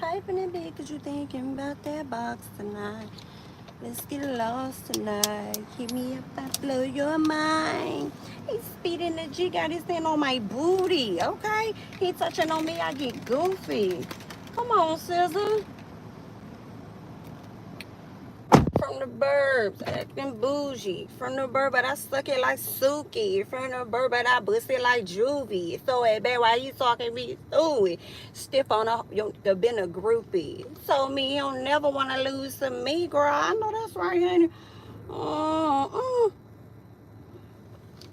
Hyping it big cause you thinking about that box tonight. Let's get lost tonight. Hit me up, I blow your mind. He's speeding the G, got his hand on my booty, okay? He touching on me, I get goofy. Come on, Scissor. From the burbs, acting bougie. From the burb, but I suck it like Suki. From the burb, but I bust it like Juvie. Throw it back while you talking me through it. Stiff on the been a groupie. Told me you don't never want to lose to me, girl. I know that's right, honey.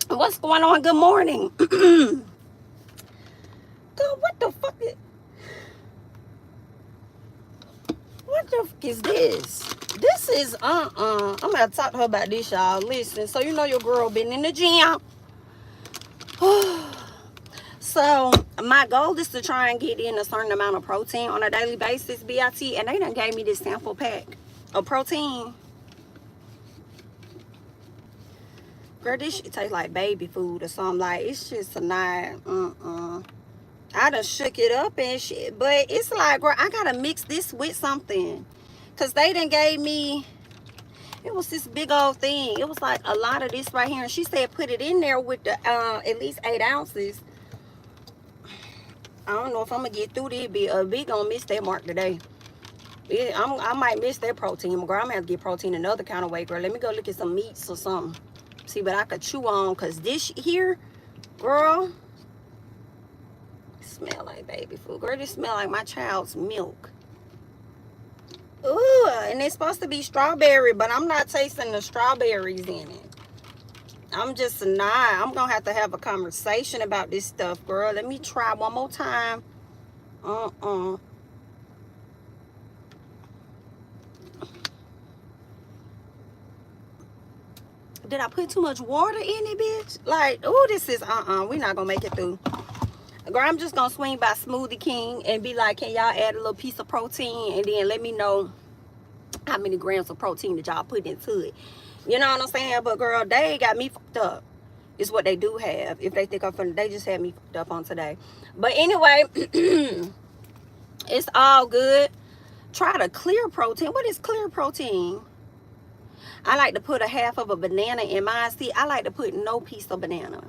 What's going on? Good morning. Girl, what the fuck is... What the fuck is this? This is, I'm gonna talk to her about this, y'all. Listen, so you know your girl been in the gym. So, my goal is to try and get in a certain amount of protein on a daily basis, BIT, and they done gave me this sample pack of protein. Girl, this shit tastes like baby food or something. Like, it's just not, I done shook it up and shit. But it's like, girl, I gotta mix this with something. Because they done gave me, it was this big old thing. It was like a lot of this right here. And she said put it in there with the at least 8 ounces. I don't know if I'm going to get through this. Big gonna miss that mark today. I might miss that protein. Girl, I'm going to have to get protein another kind of way, girl. Let me go look at some meats or something. See what I could chew on. Because this here, girl, smell like baby food. Girl, this smell like my child's milk. Ooh, and it's supposed to be strawberry, but I'm not tasting the strawberries in it. I'm just not. I'm going to have a conversation about this stuff, girl. Let me try one more time. Did I put too much water in it, bitch? Like, oh, this is, we're not going to make it through. Girl, I'm just going to swing by Smoothie King and be like, can y'all add a little piece of protein? And then let me know how many grams of protein that y'all put into it. You know what I'm saying? But, girl, they got me fucked up. Is what they do have. If they think I'm funny, they just had me fucked up on today. But anyway, it's all good. Try the clear protein. What is clear protein? I like to put a half of a banana in mine. See, I like to put no piece of banana.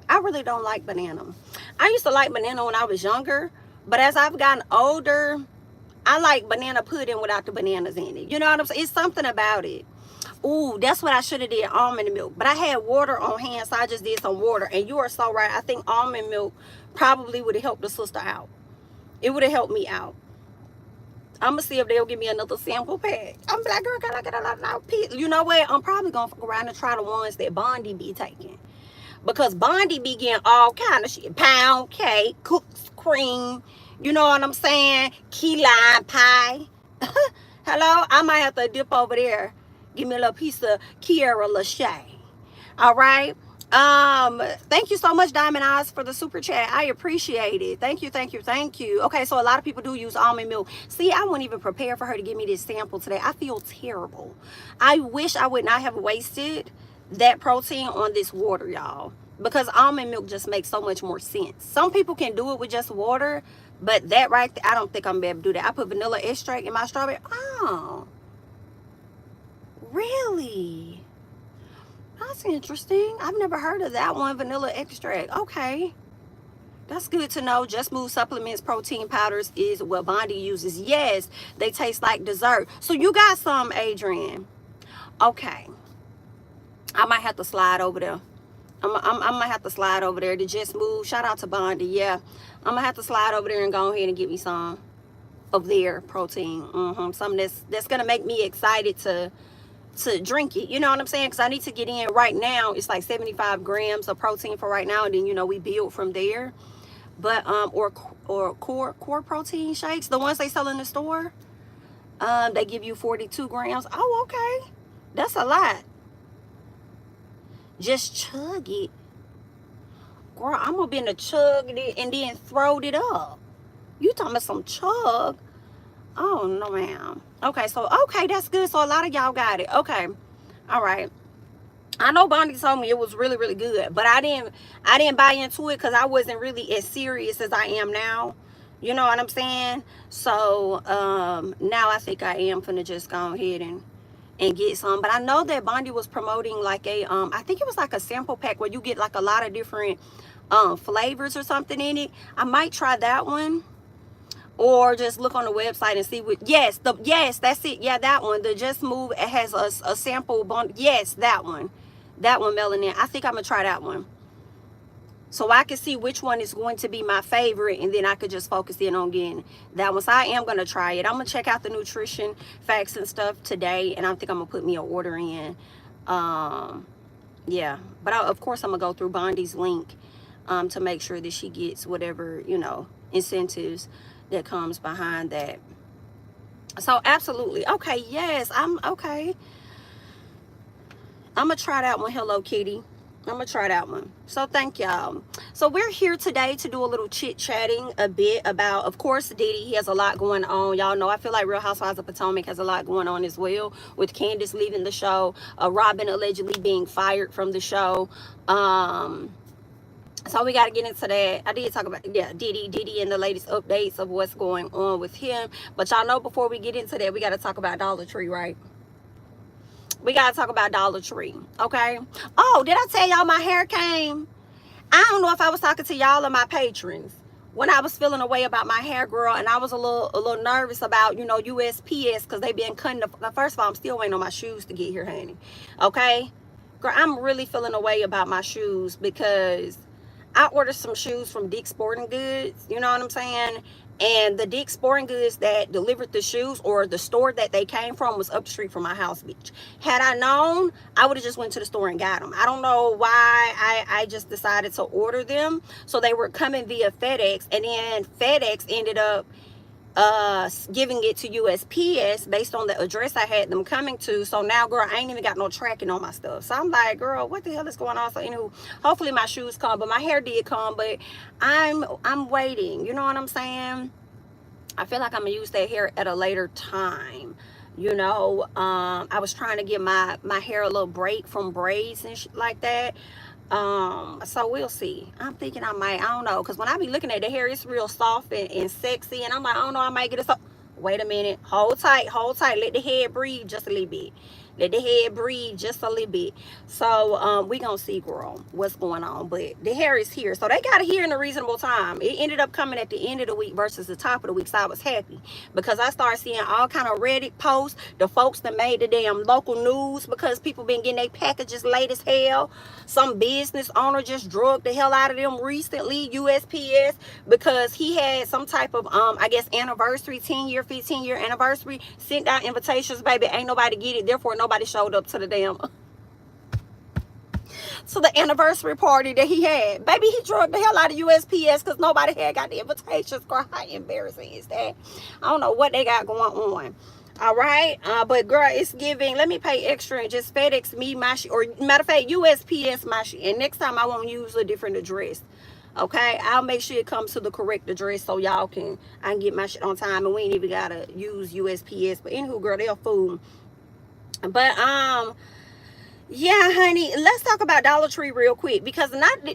I really don't like banana. I used to like banana when I was younger, but as I've gotten older, I like banana pudding without the bananas in it. You know what I'm saying? It's something about it. Ooh, that's what I should have did, almond milk. But I had water on hand, so I just did some water. And you are so right. I think almond milk probably would have helped the sister out. It would have helped me out. I'm going to see if they'll give me another sample pack. I'm like, girl, can I get a lot of pieces? You know what? I'm probably going to fuck around and try the ones that Bondi be taking. Because Bondi be getting all kind of shit. Pound cake, cookies, cream. You know what I'm saying? Key lime pie. Hello? I might have to dip over there. Give me a little piece of Kiara Lachey. All right. Thank you so much, Diamond Eyes, for the super chat. I appreciate it. Thank you, thank you, thank you. Okay, so a lot of people do use almond milk. See, I wasn't even prepared for her to give me this sample today. I feel terrible. I wish I would not have wasted that protein on this water, y'all. Because almond milk just makes so much more sense. Some people can do it with just water, but that right there, I don't think I'm going to be able to do that. I put vanilla extract in my strawberry. Oh. Really? That's interesting. I've never heard of that one, vanilla extract. Okay. That's good to know. Just Move Supplements Protein Powders is what Bondi uses. Yes, they taste like dessert. So you got some, Adrian. Okay. I might have to slide over there. I might have to slide over there to Just Move. Shout out to Bondi. Yeah. I'm going to have to slide over there and go ahead and get me some of their protein. Something that's going to make me excited to drink it. You know what I'm saying? Because I need to get in right now. It's like 75 grams of protein for right now. And then, you know, we build from there. But, or core protein shakes. The ones they sell in the store. They give you 42 grams. Oh, okay. That's a lot. Just chug it. Girl, I'm going to be in the chug it and then throw it up. You talking about some chug? Oh, no, ma'am. Okay, so, okay, that's good. So, a lot of y'all got it. Okay. All right. I know Bondi told me it was really, really good. But I didn't buy into it because I wasn't really as serious as I am now. You know what I'm saying? So now I think I am finna just go ahead and get some. But I know that Bondi was promoting like a I think it was like a sample pack where you get like a lot of different flavors or something in it. I might try that one, or just look on the website and see what. Yes, that's it. Yeah, that one, the Just Move. It has a sample Bondi. Yes, that one, melanin. I think I'm gonna try that one, so I can see which one is going to be my favorite, and then I could just focus in on getting that one. So I am going to try it. I'm going to check out the nutrition facts and stuff today, and I think I'm going to put me an order in. Yeah, but of course I'm going to go through Bondi's link to make sure that she gets whatever, you know, incentives that comes behind that. So absolutely. Okay, yes, I'm okay. I'm going to try that one, Hello Kitty. I'm gonna try that one. So thank y'all. So we're here today to do a little chit-chatting a bit about, of course, Diddy. He has a lot going on. Y'all know I feel like Real Housewives of Potomac has a lot going on as well, with Candace leaving the show, Robin allegedly being fired from the show. So we got to get into that. I did talk about, yeah, Diddy and the latest updates of what's going on with him. But y'all know before we get into that, we got to talk about Dollar Tree, right? We gotta talk about Dollar Tree, okay? Oh, did I tell y'all my hair came? I don't know if I was talking to y'all or my patrons when I was feeling a way about my hair, girl, and I was a little nervous about, you know, USPS, because they been cutting the first of all, I'm still waiting on my shoes to get here, honey. Okay? Girl, I'm really feeling a way about my shoes because I ordered some shoes from Dick's Sporting Goods, you know what I'm saying? And the Dick's Sporting Goods that delivered the shoes, or the store that they came from, was up the street from my house, bitch. Had I known, I would have just went to the store and got them. I don't know why I just decided to order them. So they were coming via FedEx, and then FedEx ended up giving it to USPS based on the address I had them coming to. So now, girl, I ain't even got no tracking on my stuff. So I'm like, girl, what the hell is going on? So anywho, hopefully my shoes come, but my hair did come, but I'm waiting, you know what I'm saying? I feel like I'm gonna use that hair at a later time, you know. I was trying to get my hair a little break from braids and shit like that. So we'll see. I'm thinking I might, I don't know, because when I be looking at the hair, it's real soft and sexy, and I'm like, I don't know, I might get it. So wait a minute, hold tight, let the head breathe just a little bit. Let the head breathe just a little bit. So we gonna see, girl, what's going on. But the hair is here, so they got it here in a reasonable time. It ended up coming at the end of the week versus the top of the week, so I was happy because I started seeing all kind of Reddit posts, the folks that made the damn local news, because people been getting their packages late as hell. Some business owner just drugged the hell out of them recently, USPS, because he had some type of I guess anniversary, 10-year, 15-year anniversary, sent out invitations, baby, ain't nobody get it, therefore nobody showed up to the damn to the anniversary party that he had. Baby, he drugged the hell out of USPS because nobody had got the invitations. Girl, how embarrassing is that? I don't know what they got going on. All right, but girl, it's giving. Let me pay extra and just FedEx me my shit, or matter of fact, USPS my shit. And next time I won't use a different address. Okay, I'll make sure it comes to the correct address so y'all I can get my shit on time, and we ain't even gotta use USPS. But anywho, girl, they're a fool. But yeah, honey, let's talk about Dollar Tree real quick, because not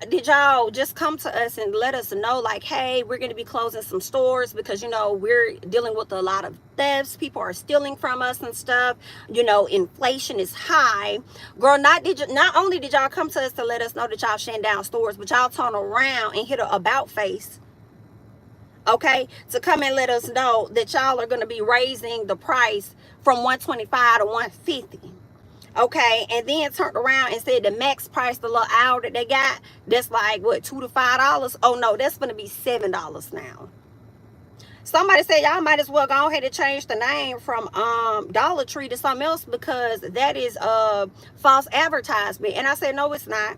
did y'all just come to us and let us know, like, hey, we're going to be closing some stores because, you know, we're dealing with a lot of thefts. People are stealing from us and stuff. You know, inflation is high. Girl, not only did y'all come to us to let us know that y'all shutting down stores, but y'all turn around and hit an about face, okay, to come and let us know that y'all are going to be raising the price from $125 to $150. Okay, and then turned around and said the max price, the little hour that they got, that's like what, $2 to $5? Oh no, that's gonna be $7 now. Somebody said y'all might as well go ahead and change the name from Dollar Tree to something else, because that is false advertisement. And I said no, it's not,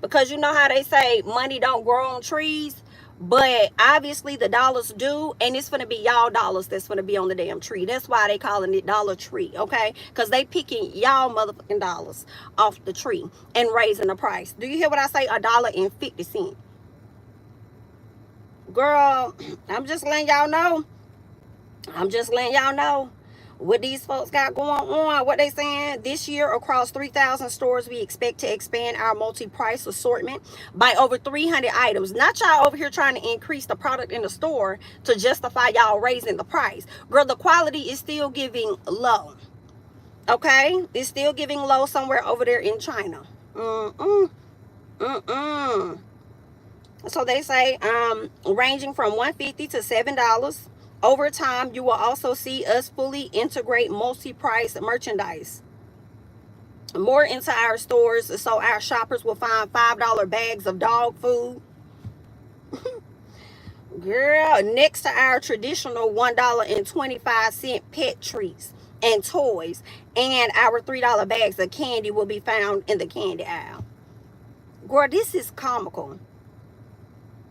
because you know how they say money don't grow on trees. But obviously the dollars do, and it's gonna be y'all dollars that's gonna be on the damn tree. That's why they calling it Dollar Tree, okay? Because they picking y'all motherfucking dollars off the tree and raising the price. Do you hear what I say? $1.50. Girl, I'm just letting y'all know. I'm just letting y'all know. what these folks got going on. What they saying? This year, across 3,000 stores, we expect to expand our multi-price assortment by over 300 items. Not y'all over here trying to increase the product in the store to justify y'all raising the price. Girl, the quality is still giving low. Okay? It's still giving low somewhere over there in China. So they say ranging from $1.50 to $7. Over time, you will also see us fully integrate multi-price merchandise more into our stores, so our shoppers will find $5 bags of dog food. Girl, next to our traditional $1.25 pet treats and toys, and our $3 bags of candy will be found in the candy aisle. Girl, this is comical.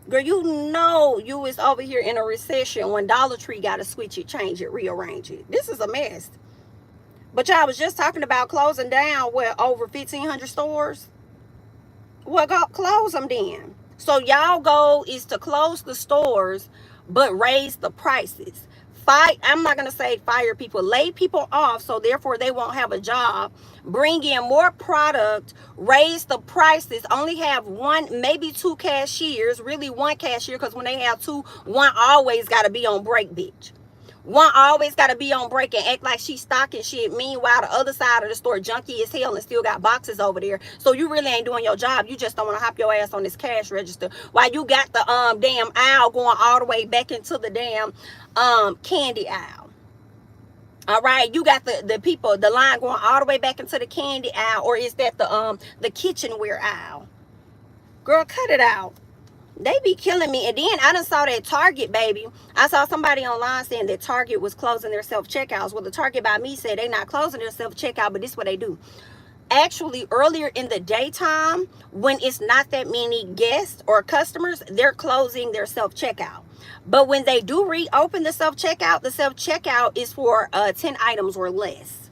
Girl, you know you is over here in a recession when Dollar Tree got to switch it, change it, rearrange it. This is a mess. But y'all was just talking about closing down, over 1,500 stores? Well, go close them then. So y'all goal is to close the stores, but raise the prices. I'm not going to say fire people, lay people off, so therefore they won't have a job. Bring in more product, raise the prices, only have one, maybe two cashiers, really one cashier, because when they have two, one always got to be on break, bitch. One always got to be on break and act like she's stocking shit. Meanwhile, the other side of the store junky as hell and still got boxes over there. So you really ain't doing your job. You just don't want to hop your ass on this cash register. While you got the damn aisle going all the way back into the damn candy aisle. All right, you got the people, the line going all the way back into the candy aisle, or is that the kitchenware aisle? Girl, cut it out. They be killing me. And then I done saw that Target, baby. I saw somebody online saying that Target was closing their self-checkouts. Well, the Target by me said they not closing their self-checkout, but this is what they do. Actually, earlier in the daytime, when it's not that many guests or customers, they're closing their self-checkout. But when they do reopen the self-checkout is for 10 items or less.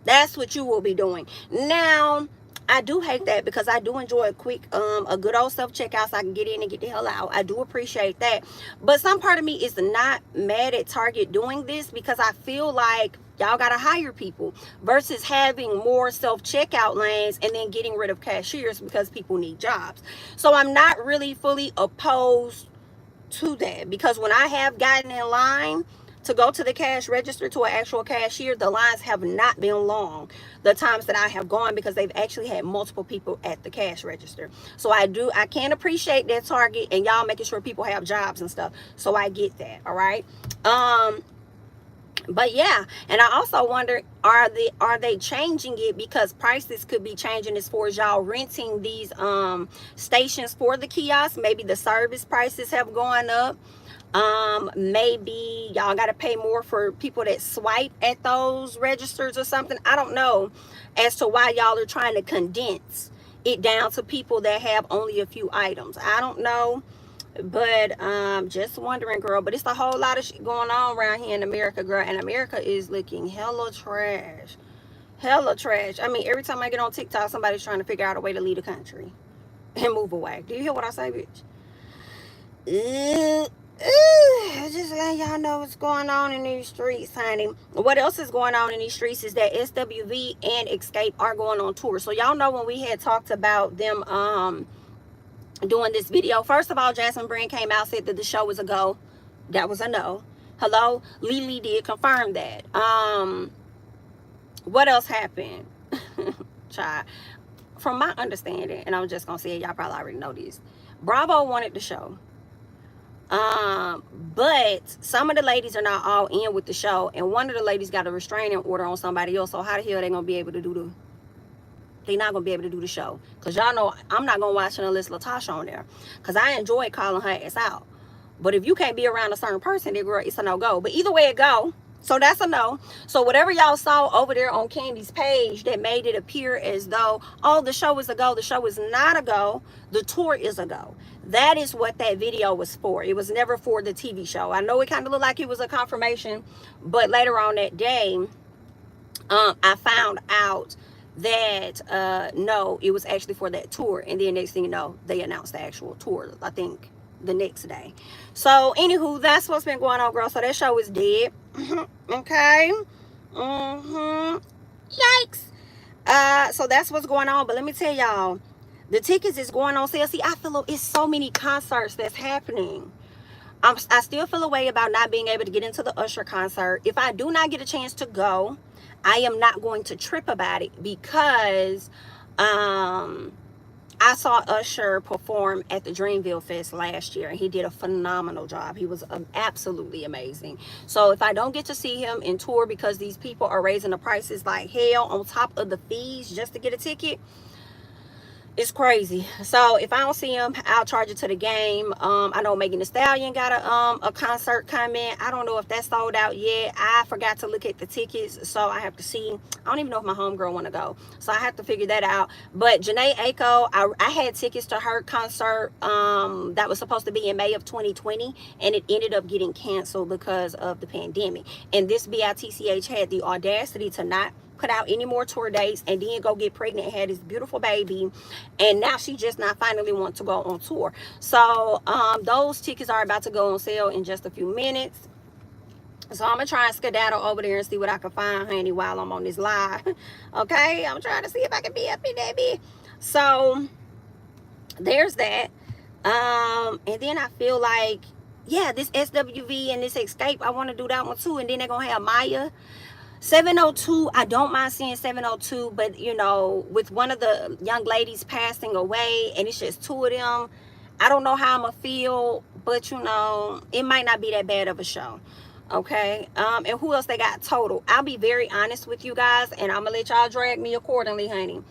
That's what you will be doing. Now, I do hate that because I do enjoy a good old self-checkout so I can get in and get the hell out. I do appreciate that. But some part of me is not mad at Target doing this because I feel like y'all got to hire people versus having more self-checkout lanes and then getting rid of cashiers because people need jobs. So I'm not really fully opposed to that because when I have gotten in line to go to the cash register to an actual cashier, the lines have not been long the times that I have gone because they've actually had multiple people at the cash register. So I can appreciate that Target and y'all making sure people have jobs and stuff. So I get that, all right? But yeah, and I also wonder, are they changing it because prices could be changing as far as y'all renting these stations for the kiosks? Maybe the service prices have gone up. Maybe y'all got to pay more for people that swipe at those registers or something. I don't know as to why y'all are trying to condense it down to people that have only a few items. I don't know, but just wondering, girl. But it's a whole lot of shit going on around here in America, girl, and America is looking hella trash. Hella trash. I mean, every time I get on TikTok, somebody's trying to figure out a way to leave the country and move away. Do you hear what I say, bitch? Just let y'all know what's going on in these streets, honey. What else is going on in these streets is that SWV and Escape are going on tour. So y'all know when we had talked about them doing this video, first of all, Jasmine Brand came out, said that the show was a go. That was a no. Hello, Lily did confirm that. What else happened? Child, from my understanding, and I'm just gonna say it, y'all probably already know this, Bravo wanted the show. But some of the ladies are not all in with the show, and one of the ladies got a restraining order on somebody else. So how the hell they gonna be able to do they're not gonna be able to do the show? Because y'all know I'm not gonna watch unless Latasha on there, because I enjoy calling her ass out. But if you can't be around a certain person, then girl, it's a no-go. But either way it go, so that's a no. So whatever y'all saw over there on Candy's page that made it appear as though, oh, the show is a go, the show is not a go, the tour is a go. That is what that video was for. It was never for the TV show. I know it kind of looked like it was a confirmation, but later on that day, I found out that no, it was actually for that tour. And then next thing you know, they announced the actual tour, I think the next day. So anywho, that's what's been going on, girl. So that show is dead. Okay. Yikes. So that's what's going on. But let me tell y'all, the tickets is going on sale. See, I feel it's so many concerts that's happening. I still feel a way about not being able to get into the Usher concert. If I do not get a chance to go, I am not going to trip about it, because I saw Usher perform at the Dreamville Fest last year, and he did a phenomenal job. He was absolutely amazing. So if I don't get to see him in tour because these people are raising the prices like hell on top of the fees just to get a ticket, it's crazy. So if I don't see him, I'll charge it to the game. I know Megan Thee Stallion got a concert coming. I don't know if that's sold out yet. I forgot to look at the tickets, so I have to see. I don't even know if my homegirl want to go, so I have to figure that out. But Janae Aiko, I had tickets to her concert that was supposed to be in May of 2020, and it ended up getting canceled because of the pandemic. And this BITCH had the audacity to not put out any more tour dates, and then go get pregnant and had this beautiful baby, and now she just not finally want to go on tour. So those tickets are about to go on sale in just a few minutes. So I'm gonna try and skedaddle over there and see what I can find, honey, while I'm on this live. Okay, I'm trying to see if I can be up in that bit. So there's that. And then I feel like, yeah, this SWV and this Escape, I want to do that one too. And then they're gonna have Maya. 702, I don't mind seeing 702, but you know, with one of the young ladies passing away and it's just two of them, I don't know how I'm gonna feel, but you know, it might not be that bad of a show. Okay. And who else they got? Total. I'll be very honest with you guys, and I'm gonna let y'all drag me accordingly, honey.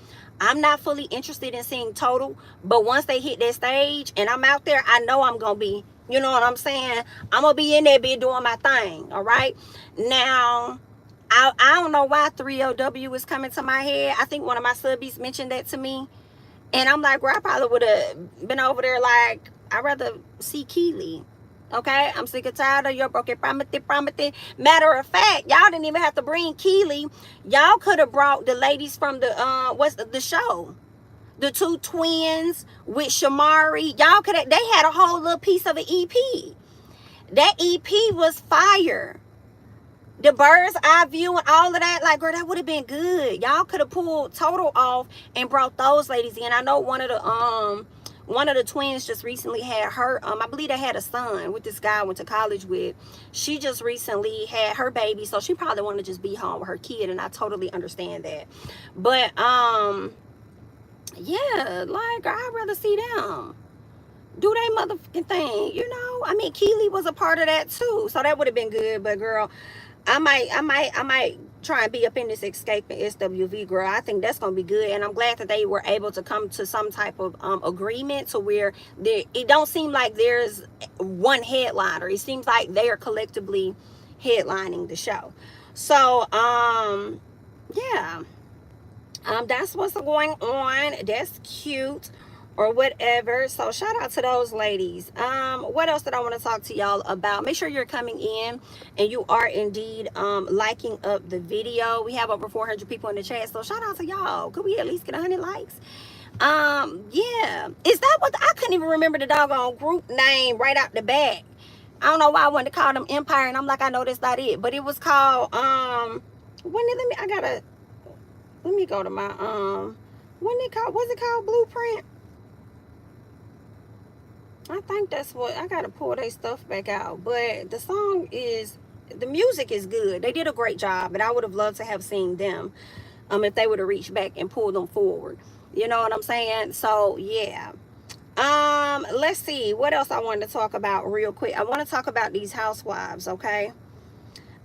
I'm not fully interested in seeing Total, but once they hit that stage and I'm out there, I know I'm gonna be, you know what I'm saying, I'm gonna be in there be doing my thing. All right. Now I don't know why 3LW is coming to my head. I think one of my subbies mentioned that to me. And I'm like, well, I probably would have been over there like, I'd rather see Keely. Okay? I'm sick and tired of your broken promise. Matter of fact, y'all didn't even have to bring Keely. Y'all could have brought the ladies from the show. The two twins with Shamari. Y'all could have, they had a whole little piece of an EP. That EP was fire. The bird's eye view and all of that, like, girl, that would have been good. Y'all could have pulled Total off and brought those ladies in. I know one of the twins just recently had her, I believe they had a son with this guy I went to college with. She just recently had her baby, so she probably wanted to just be home with her kid, and I totally understand that. But yeah, like, girl, I'd rather see them do they motherfucking thing, you know. I mean, Keely was a part of that too, so that would have been good. But girl, I might try and be up in this Escape and SWV, girl. I think that's gonna be good, and I'm glad that they were able to come to some type of agreement to where it don't seem like there's one headliner. It seems like they are collectively headlining the show. So yeah, that's what's going on. That's cute. Or whatever. So shout out to those ladies. What else did I want to talk to y'all about? Make sure you're coming in and you are indeed liking up the video. We have over 400 people in the chat, so shout out to y'all. Could we at least get 100 likes? Yeah, is that what I couldn't even remember the doggone group name right out the back. I don't know why I wanted to call them Empire, and I'm like, I know that's not it, but it was called let me go to my was it called Blueprint? I think that's what, I gotta pull their stuff back out. But the music is good. They did a great job, and I would have loved to have seen them if they would have reached back and pulled them forward. You know what I'm saying? So yeah. Let's see what else I wanted to talk about real quick. I want to talk about these housewives, okay?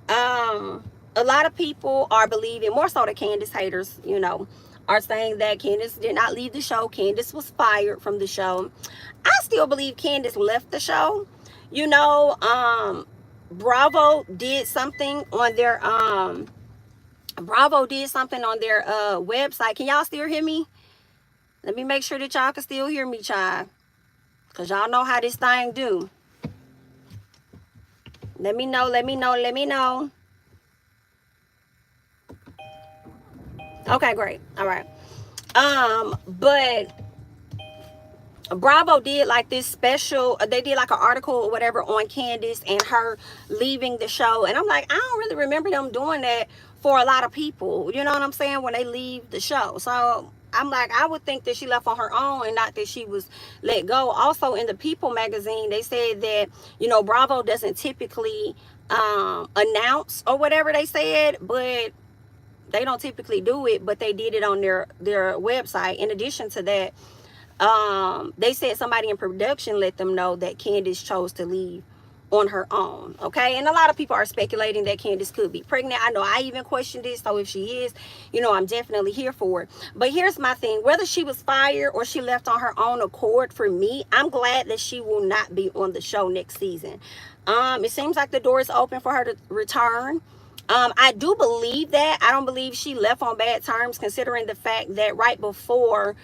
A lot of people are believing, more so the Candace haters, you know, are saying that Candace did not leave the show. Candace was fired from the show. I still believe Candace left the show. You know, Bravo did something on their website. Can y'all still hear me? Let me make sure that y'all can still hear me, child, because y'all know how this thing do. Let me know. Okay, great. All right. But Bravo did like this special, they did like an article or whatever on Candace and her leaving the show. And I'm like, I don't really remember them doing that for a lot of people. You know what I'm saying? When they leave the show. So I'm like, I would think that she left on her own and not that she was let go. Also in the People magazine, they said that, you know, Bravo doesn't typically announce or whatever they said, but they don't typically do it, but they did it on their website. In addition to that, they said somebody in production let them know that Candace chose to leave on her own. Okay, and a lot of people are speculating that Candace could be pregnant. I know I even questioned this, so if she is, you know, I'm definitely here for it. But here's my thing: whether she was fired or she left on her own accord, for me, I'm glad that she will not be on the show next season. It seems like the door is open for her to return. I do believe that. I don't believe she left on bad terms, considering the fact that right before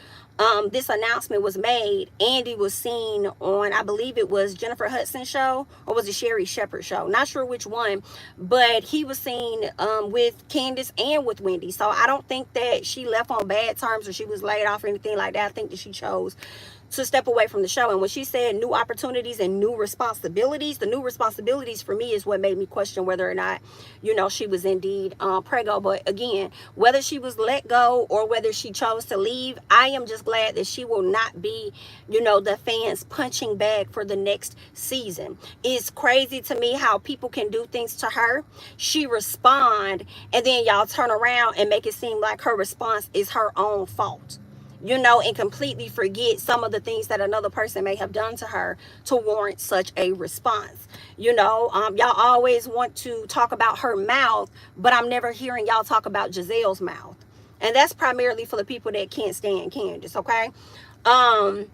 this announcement was made, Andy was seen on, I believe it was Jennifer Hudson's show, or was it Sherry Shepherd's show? Not sure which one, but he was seen with Candace and with Wendy. So I don't think that she left on bad terms or she was laid off or anything like that. I think that she chose to step away from the show. And when she said new opportunities and new responsibilities, the new responsibilities for me is what made me question whether or not, you know, she was indeed preggo. But again, whether she was let go or whether she chose to leave, I am just glad that she will not be, you know, the fans punching bag for the next season. It's crazy to me how people can do things to her, she respond, and then y'all turn around and make it seem like her response is her own fault, you know, and completely forget some of the things that another person may have done to her to warrant such a response. You know, y'all always want to talk about her mouth, but I'm never hearing y'all talk about Giselle's mouth. And that's primarily for the people that can't stand Candace, okay? And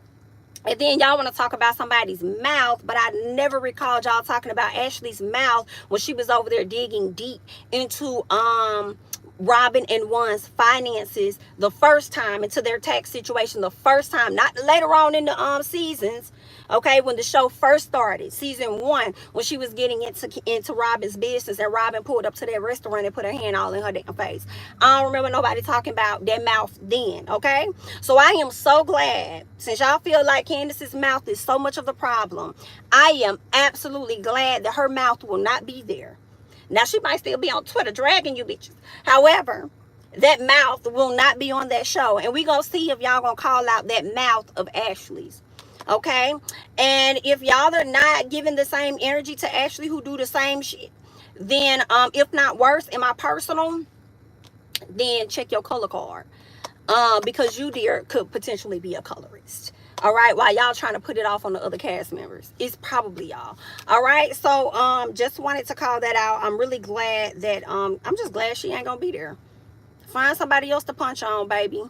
then y'all want to talk about somebody's mouth, but I never recalled y'all talking about Ashley's mouth when she was over there digging deep into Robin and Juan's finances the first time, into their tax situation the first time, not later on in the seasons, okay, when the show first started, season 1, when she was getting into Robin's business and Robin pulled up to that restaurant and put her hand all in her damn face. I don't remember nobody talking about that mouth then, okay? So I am so glad, since y'all feel like Candace's mouth is so much of the problem, I am absolutely glad that her mouth will not be there. Now, she might still be on Twitter dragging you bitches. However, that mouth will not be on that show. And we going to see if y'all going to call out that mouth of Ashley's. Okay? And if y'all are not giving the same energy to Ashley, who do the same shit, then if not worse, in my personal, then check your color card. Because you, dear, could potentially be a colorist. All right, while y'all trying to put it off on the other cast members, it's probably y'all. All right, so just wanted to call that out. I'm really glad that I'm just glad she ain't gonna be there. Find somebody else to punch on, baby.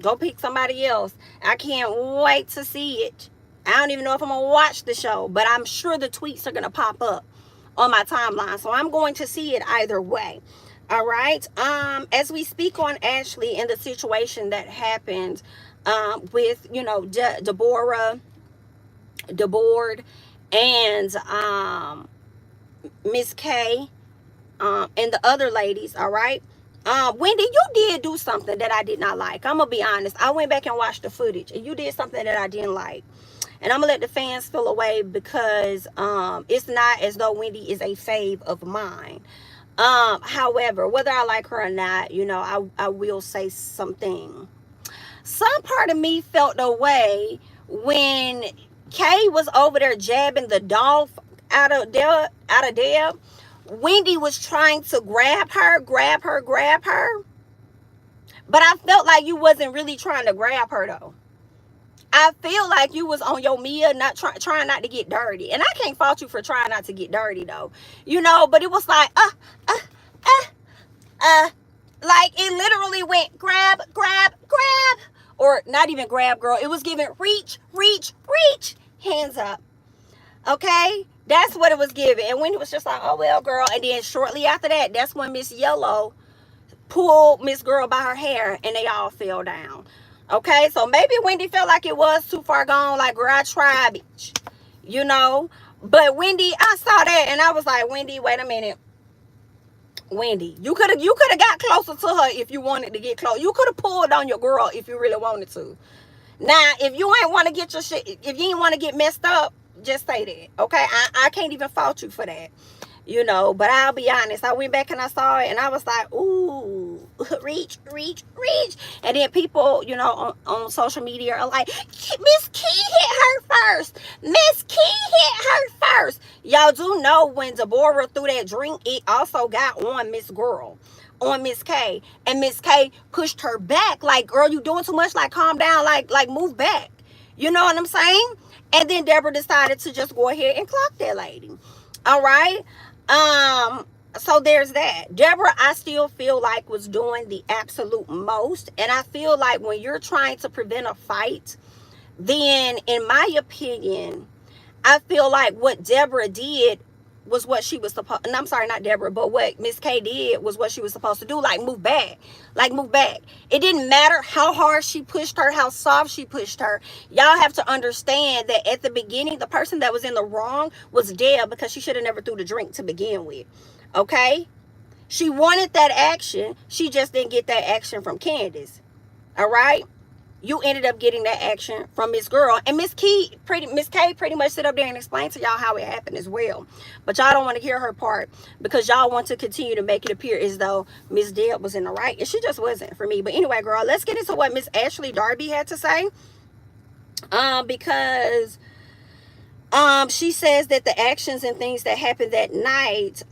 Go pick somebody else. I can't wait to see it. I don't even know if I'm gonna watch the show, but I'm sure the tweets are gonna pop up on my timeline, so I'm going to see it either way. All right, as we speak on Ashley and the situation that happened with, you know, Deborah, DeBoard, and Miss K, and the other ladies, all right? Wendy, you did do something that I did not like. I'm gonna be honest. I went back and watched the footage, and you did something that I didn't like. And I'm gonna let the fans feel away, because it's not as though Wendy is a fave of mine. However, whether I like her or not, you know, I will say something. Some part of me felt the way when Kay was over there jabbing the dog out of Deb. Wendy was trying to grab her. But I felt like you wasn't really trying to grab her, though. I feel like you was on your Mia, not trying not to get dirty. And I can't fault you for trying not to get dirty, though. You know, but it was like, like it literally went grab. Or not even grab, girl. It was giving reach. Hands up. Okay? That's what it was giving. And when it was just like, oh, well, girl. And then shortly after that, that's when Miss Yellow pulled Miss Girl by her hair and they all fell down. Okay? So maybe Wendy felt like it was too far gone. Like, girl, I tried, bitch. You know? But Wendy, I saw that and I was like, Wendy, wait a minute. Wendy, you could have got closer to her if you wanted to get close. You could have pulled on your girl if you really wanted to. Now, if you ain't want to get your shit, if you ain't want to get messed up, just say that, okay? I can't even fault you for that, you know. But I'll be honest, I went back and I saw it, and I was like, ooh, reach. And then people, you know, on social media are like, Miss Key hit her first. Miss Key hit her first. Y'all do know when Deborah threw that drink, it also got on Miss Girl, on Miss K, and Miss K pushed her back, like, girl, you doing too much, like, calm down, like move back, you know what I'm saying? And then Deborah decided to just go ahead and clock that lady. All right. So there's that. Deborah, I still feel like was doing the absolute most, and I feel like when you're trying to prevent a fight, then in my opinion, I feel like what Deborah did was what she was supposed, and I'm sorry, not Deborah, but what Miss K did was what she was supposed to do, like move back. Like move back. It didn't matter how hard she pushed her, how soft she pushed her. Y'all have to understand that at the beginning, the person that was in the wrong was Deb, because she should have never threw the drink to begin with. Okay? She wanted that action. She just didn't get that action from Candace. All right? You ended up getting that action from Miss Girl, and Miss K pretty much sit up there and explain to y'all how it happened as well. But y'all don't want to hear her part because y'all want to continue to make it appear as though Miss Deb was in the right, and she just wasn't for me. But anyway, girl, let's get into what Miss Ashley Darby had to say. Because she says that the actions and things that happened that night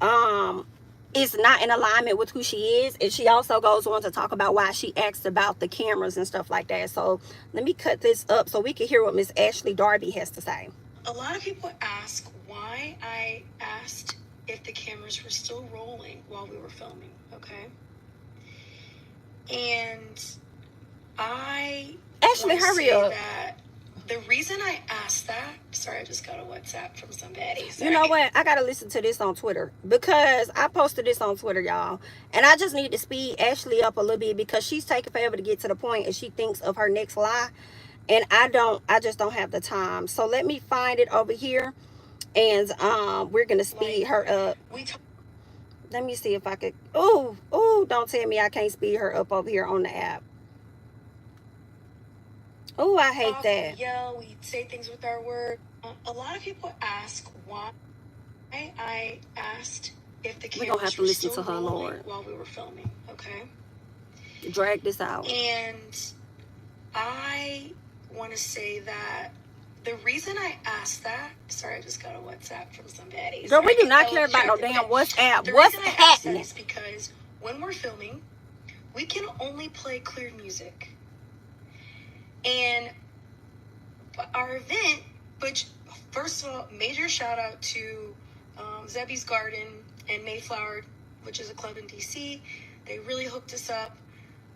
is not in alignment with who she is, and she also goes on to talk about why she asked about the cameras and stuff like that. So let me cut this up so we can hear what Miss Ashley Darby has to say. A lot of people ask why I asked if the cameras were still rolling while we were filming, okay? And I Ashley, hurry up. That the reason I asked that, sorry, I just got a WhatsApp from somebody. Sorry. You know what? I got to listen to this on Twitter because I posted this on Twitter, y'all. And I just need to speed Ashley up a little bit because she's taking forever to get to the point and she thinks of her next lie. And I just don't have the time. So let me find it over here and we're going to speed her up. Let me see if I could. Oh, don't tell me I can't speed her up over here on the app. Oh, I hate that. Yell, we say things with our words. A lot of people ask why I asked if the cameras gonna have to listen still to her, Lord, while we were filming, okay? Drag this out. And I want to say that the reason I asked that, sorry, I just got a WhatsApp from somebody. Girl, we do not care about no damn WhatsApp. What's happening? Is because when we're filming, we can only play clear music. And our event, which first of all, major shout out to Zebby's Garden and Mayflower, which is a club in DC. They really hooked us up.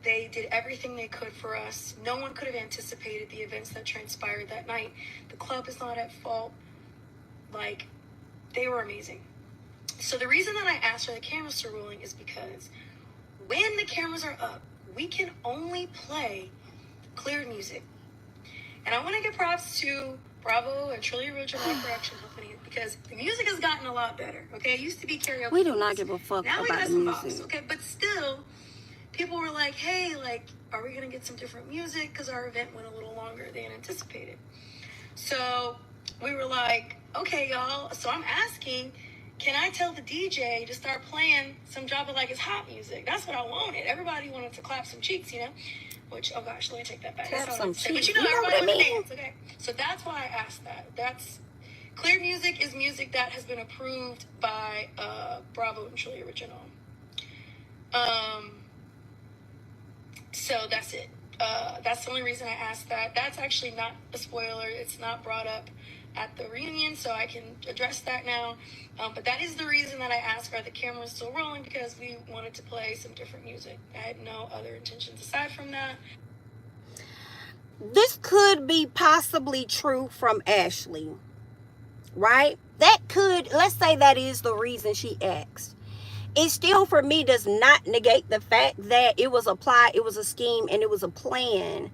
They did everything they could for us. No one could have anticipated the events that transpired that night. The club is not at fault. Like, they were amazing. So the reason that I asked for the cameras to rolling is because when the cameras are up, we can only play clear music. And I want to give props to Bravo and Truly Original Production Company because the music has gotten a lot better. Okay, it used to be karaoke. We do not give a fuck now about we got the some music. box, okay, but still, people were like, "Hey, like, are we gonna get some different music?" Because our event went a little longer than anticipated. So we were like, "Okay, y'all." So I'm asking, can I tell the DJ to start playing some Jabba Like It's Hot music? That's what I wanted. Everybody wanted to clap some cheeks, you know. Which, oh gosh, let me take that back. Clap some cheeks. But you know everybody wants to dance, okay? So that's why I asked that. That's clear music is music that has been approved by Bravo and Truly Original. So that's it. That's the only reason I asked that. That's actually not a spoiler. It's not brought up at the reunion, so I can address that now. But that is the reason that I asked, are the cameras still rolling? Because we wanted to play some different music. I had no other intentions aside from that. This could be possibly true from Ashley, right? That could, let's say that is the reason she asked. It still, for me, does not negate the fact that it was applied, it was a scheme, and it was a plan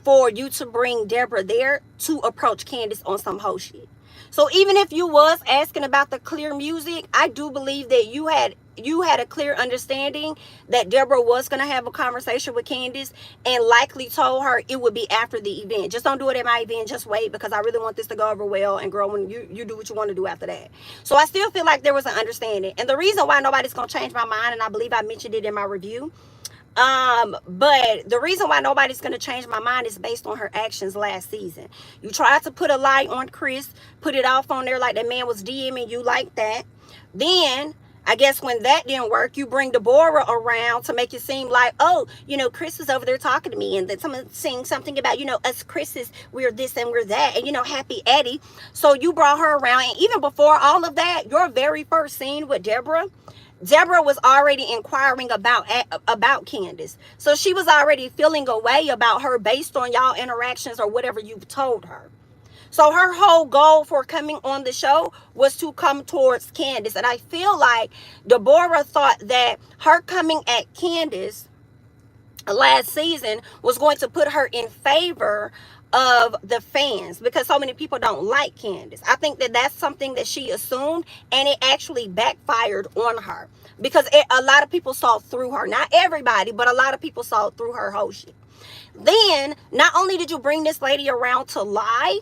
for you to bring Deborah there to approach Candace on some hoe shit. So even if you was asking about the clear music, I do believe that you had a clear understanding that Deborah was going to have a conversation with Candace, and likely told her it would be after the event. Just don't do it at my event. Just wait, because I really want this to go over well. And girl, when you do what you want to do after that. So I still feel like there was an understanding. And the reason why nobody's going to change my mind, and I believe I mentioned it in my review, but the reason why nobody's going to change my mind is based on her actions last season. You tried to put a lie on Chris, put it off on there like that man was DMing you like that. Then I guess when that didn't work, you bring Deborah around to make it seem like, oh, you know, Chris was over there talking to me, and then someone saying something about, you know, us Chris's, we're this and we're that, and, you know, Happy Eddie. So you brought her around, and even before all of that, your very first scene with Deborah was already inquiring about Candace. So she was already feeling a way about her based on y'all interactions or whatever you've told her. So her whole goal for coming on the show was to come towards Candace. And I feel like Deborah thought that her coming at Candace last season was going to put her in favor of the fans, because so many people don't like Candace. I think that that's something that she assumed, and it actually backfired on her, because a lot of people saw through her. Not everybody, but a lot of people saw through her whole shit. Then, not only did you bring this lady around to lie,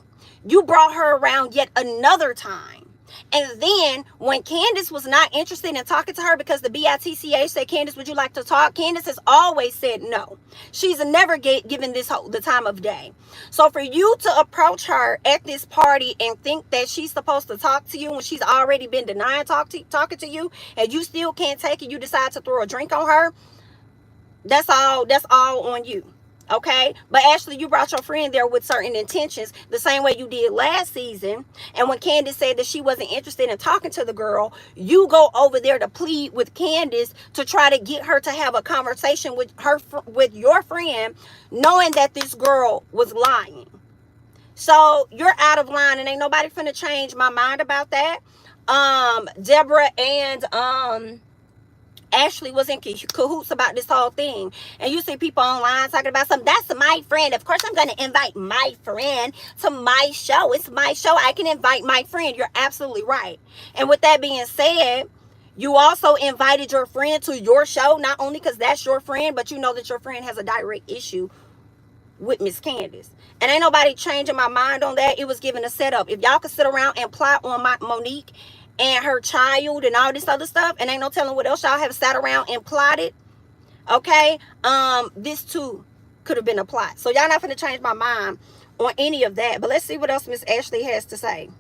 you brought her around yet another time. And then, when Candace was not interested in talking to her because the BITCH said, Candace, would you like to talk? Candace has always said no. She's never given the time of day. So for you to approach her at this party and think that she's supposed to talk to you when she's already been denying talking to you, and you still can't take it, you decide to throw a drink on her, that's all on you. Okay, but actually you brought your friend there with certain intentions, the same way you did last season. And when Candace said that she wasn't interested in talking to the girl, you go over there to plead with Candace to try to get her to have a conversation with your friend, knowing that this girl was lying. So you're out of line, and ain't nobody finna change my mind about that. Deborah and Ashley was in cahoots about this whole thing. And you see people online talking about something. That's my friend. Of course, I'm going to invite my friend to my show. It's my show. I can invite my friend. You're absolutely right. And with that being said, you also invited your friend to your show, not only because that's your friend, but you know that your friend has a direct issue with Miss Candace. And ain't nobody changing my mind on that. It was given a setup. If y'all could sit around and plot on Monique and her child and all this other stuff, and ain't no telling what else y'all have sat around and plotted, okay, this too could have been a plot. So y'all not gonna change my mind on any of that. But let's see what else Miss Ashley has to say.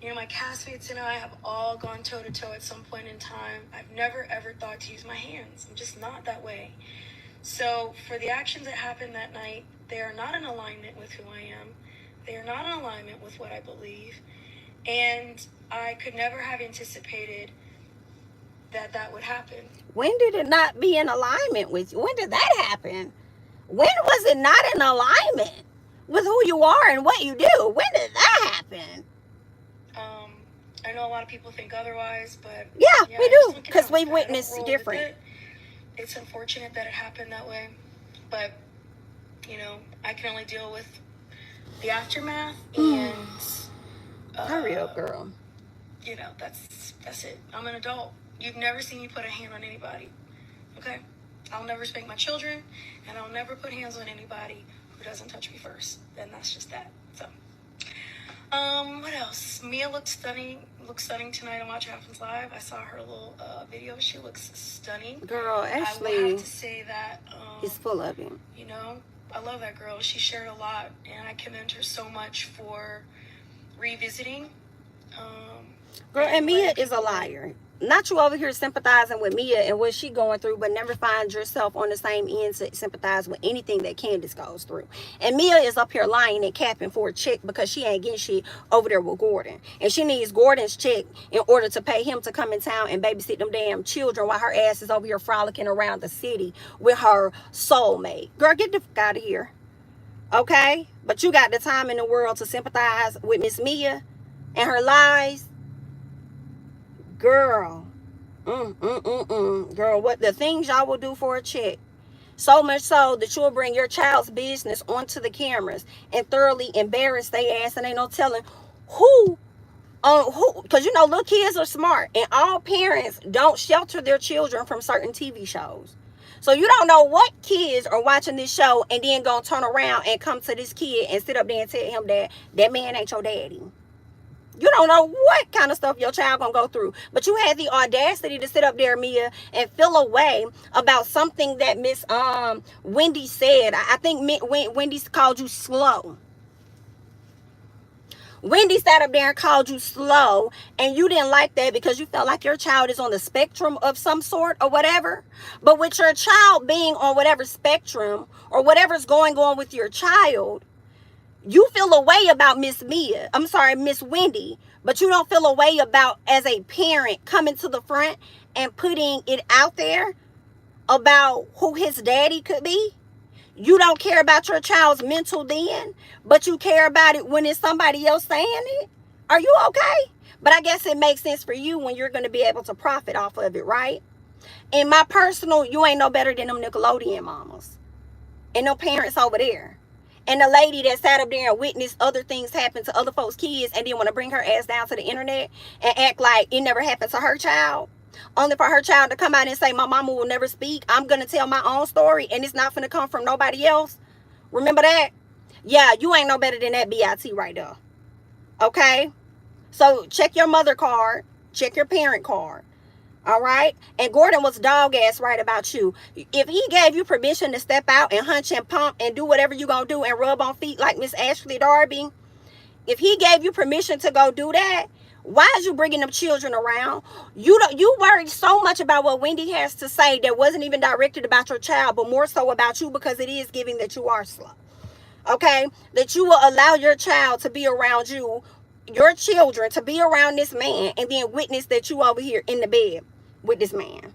You know, my castmates and I have all gone toe to toe at some point in time. I've never ever thought to use my hands. I'm just not that way. So for the actions that happened that night, they are not in alignment with who I am. They are not in alignment with what I believe. And I could never have anticipated that would happen. When did it not be in alignment with you? When did that happen? When was it not in alignment with who you are and what you do? When did that happen? I know a lot of people think otherwise, but yeah we do, because we witnessed different. It's unfortunate that it happened that way, but you know, I can only deal with the aftermath and hurry up, girl. You know, that's it. I'm an adult. You've never seen me put a hand on anybody. Okay? I'll never spank my children, and I'll never put hands on anybody who doesn't touch me first. And that's just that. So, what else? Mia looks stunning tonight on Watch Happens Live. I saw her little video. She looks stunning. Girl, Ashley, I will have to say that is full of it. You know, I love that girl. She shared a lot, and I commend her so much for revisiting. Girl, and Mia is a liar. Not you over here sympathizing with Mia and what she going through, but never find yourself on the same end to sympathize with anything that Candace goes through. And Mia is up here lying and capping for a check because she ain't getting shit over there with Gordon. And she needs Gordon's check in order to pay him to come in town and babysit them damn children while her ass is over here frolicking around the city with her soulmate. Girl, get the fuck out of here. Okay? But you got the time in the world to sympathize with Miss Mia and her lies. Girl, girl, what the things y'all will do for a check. So much so that you'll bring your child's business onto the cameras and thoroughly embarrass their ass, and ain't no telling who who, because you know little kids are smart, and all parents don't shelter their children from certain TV shows. So you don't know what kids are watching this show and then gonna turn around and come to this kid and sit up there and tell him that that man ain't your daddy. You don't know what kind of stuff your child gonna go through. But you had the audacity to sit up there, Mia, and feel a way about something that Miss Wendy said. I think Wendy called you slow. Wendy sat up there and called you slow, and you didn't like that because you felt like your child is on the spectrum of some sort or whatever. But with your child being on whatever spectrum or whatever's going on with your child, you feel a way about Miss Wendy, but you don't feel a way about, as a parent, coming to the front and putting it out there about who his daddy could be. You don't care about your child's mental then, but you care about it when it's somebody else saying it. Are you okay? But I guess it makes sense for you when you're going to be able to profit off of it, right? In my personal, you ain't no better than them Nickelodeon mamas and no parents over there. And the lady that sat up there and witnessed other things happen to other folks' kids and then want to bring her ass down to the internet and act like it never happened to her child. Only for her child to come out and say, my mama will never speak. I'm going to tell my own story and it's not going to come from nobody else. Remember that? Yeah, you ain't no better than that BIT right there. Okay? So check your mother card. Check your parent card. All right? And Gordon was dog ass right about you. If he gave you permission to step out and hunch and pump and do whatever you going to do and rub on feet like Miss Ashley Darby, if he gave you permission to go do that, why is you bringing them children around? You worried so much about what Wendy has to say that wasn't even directed about your child, but more so about you because it is giving that you are slow. Okay? That you will allow your child to be around you, your children to be around this man, and then witness that you over here in the bed with this man.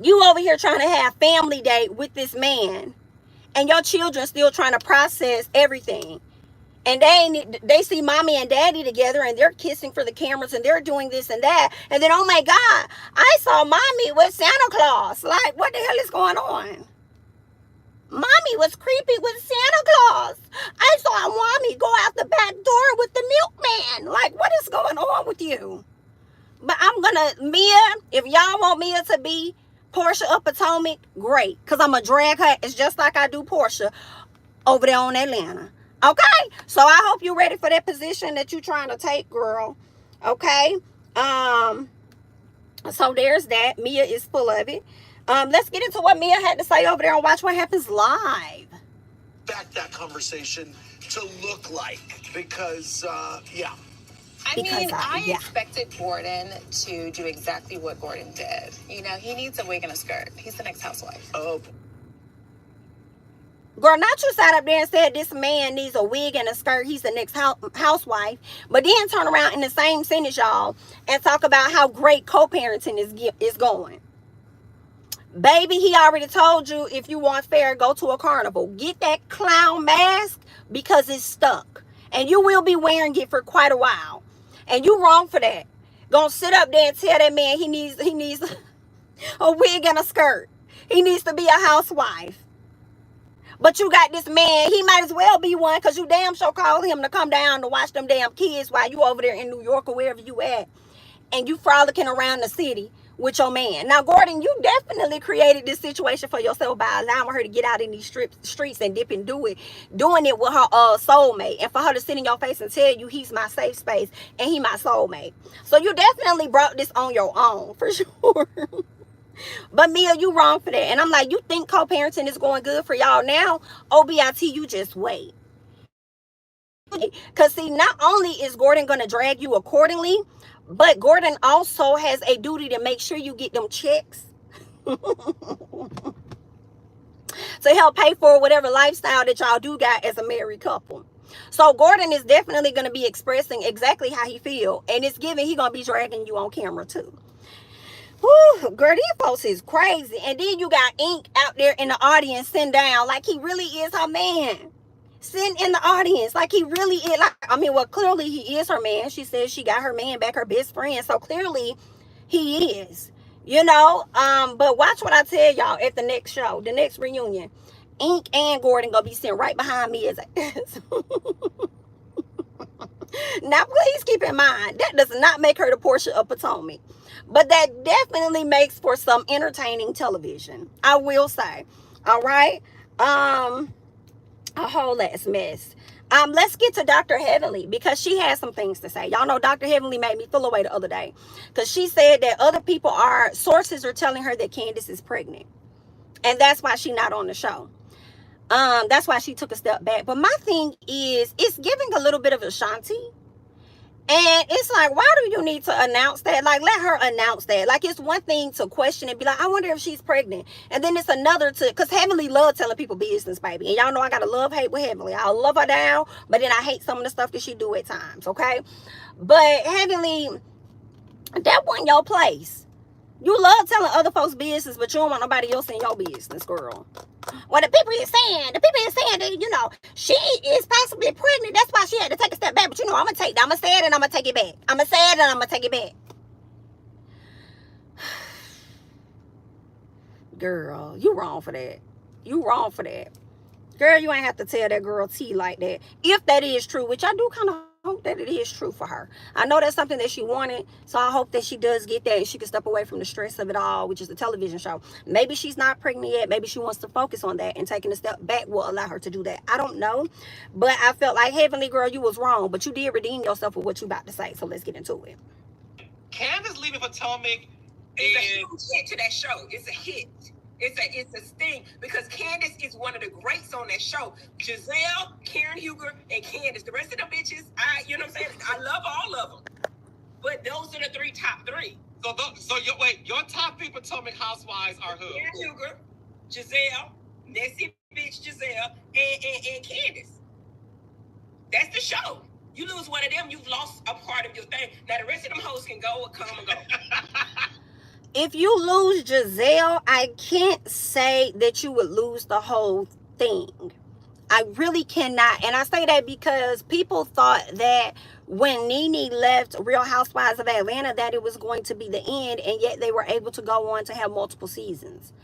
You over here trying to have family day with this man, and your children still trying to process everything. And they see mommy and daddy together and they're kissing for the cameras and they're doing this and that. And then, oh my God, I saw mommy with Santa Claus. Like, what the hell is going on? Mommy was creepy with Santa Claus. I saw mommy go out the back door with the milkman. Like, what is going on with you? But Mia, if y'all want Mia to be Portia of Potomac, great. Because I'm going to drag her. It's just like I do Portia over there on Atlanta. Okay, so I hope you're ready for that position that you're trying to take, girl. Okay, so there's that. Mia is full of it. Let's get into what Mia had to say over there and watch what happens live. Back that conversation to look like, because, yeah. I expected Gordon to do exactly what Gordon did. You know, he needs a wig and a skirt. He's the next housewife. Oh, girl, not you sat up there and said this man needs a wig and a skirt. He's the next housewife. But then turn around in the same sentence, y'all, and talk about how great co-parenting is going. Baby, he already told you if you want fair, go to a carnival. Get that clown mask because it's stuck. And you will be wearing it for quite a while. And you wrong for that. Gonna sit up there and tell that man he needs a wig and a skirt. He needs to be a housewife. But you got this man, he might as well be one because you damn sure called him to come down to watch them damn kids while you over there in New York or wherever you at. And you frolicking around the city with your man. Now, Gordon, you definitely created this situation for yourself by allowing her to get out in these streets and dip and do it. Doing it with her soulmate. And for her to sit in your face and tell you he's my safe space and he my soulmate. So you definitely brought this on your own, for sure. But Mia, you wrong for that. And I'm like, you think co-parenting is going good for y'all now? OBIT, you just wait. Because see, not only is Gordon going to drag you accordingly, but Gordon also has a duty to make sure you get them checks to help pay for whatever lifestyle that y'all do got as a married couple. So Gordon is definitely going to be expressing exactly how he feel. And it's given he going to be dragging you on camera too. Whew, girl, these folks is crazy. And then you got Ink out there in the audience sitting down like he really is her man. Sitting in the audience like he really is. Well, clearly he is her man. She says she got her man back, her best friend. So clearly he is. You know, but watch what I tell y'all at the next show, the next reunion. Ink and Gordon gonna be sitting right behind me as Now, please keep in mind, that does not make her the Portia of Potomac. But that definitely makes for some entertaining television, I will say. All right? A whole ass mess. Let's get to Dr. Heavenly, because she has some things to say. Y'all know Dr. Heavenly made me feel away the other day, because she said that sources are telling her that Candace is pregnant. And that's why she's not on the show. That's why she took a step back. But my thing is, it's giving a little bit of Ashanti. And it's like, why do you need to announce that? Like, let her announce that. Like, it's one thing to question and be like, I wonder if she's pregnant. And then it's another to, because Heavenly love telling people business, baby. And y'all know I got a love-hate with Heavenly. I love her down, but then I hate some of the stuff that she do at times, okay? But Heavenly, that wasn't your place. You love telling other folks business, but you don't want nobody else in your business, girl. Well, the people is saying that, you know, she is possibly pregnant. That's why she had to take a step back. But you know, I'm going to say it and I'm going to take it back. I'm going to say it and I'm going to take it back. Girl, you wrong for that. You wrong for that. Girl, you ain't have to tell that girl T like that. If that is true, which I do kind of hope that it is true for her. I know that's something that she wanted, so I hope that she does get that and she can step away from the stress of it all, which is the television show. Maybe she's not pregnant yet. Maybe she wants to focus on that, and taking a step back will allow her to do that. I don't know, but I felt like, Heavenly girl, you was wrong, but you did redeem yourself with what you about to say, so let's get into it. Candace leaving Potomac is a huge hit to that show. It's a hit. It's a sting, because Candace is one of the greats on that show. Giselle, Karen Huger, and Candace. The rest of the bitches, you know what I'm saying? I love all of them. But those are the top three. So your top three Potomac housewives are who? Karen Huger, Giselle, Nessie bitch Giselle, and Candace. That's the show. You lose one of them, you've lost a part of your thing. Now the rest of them hoes can go or come and go. If you lose Giselle, I can't say that you would lose the whole thing. I really cannot. And I say that because people thought that when Nene left Real Housewives of Atlanta that it was going to be the end, and yet they were able to go on to have multiple seasons.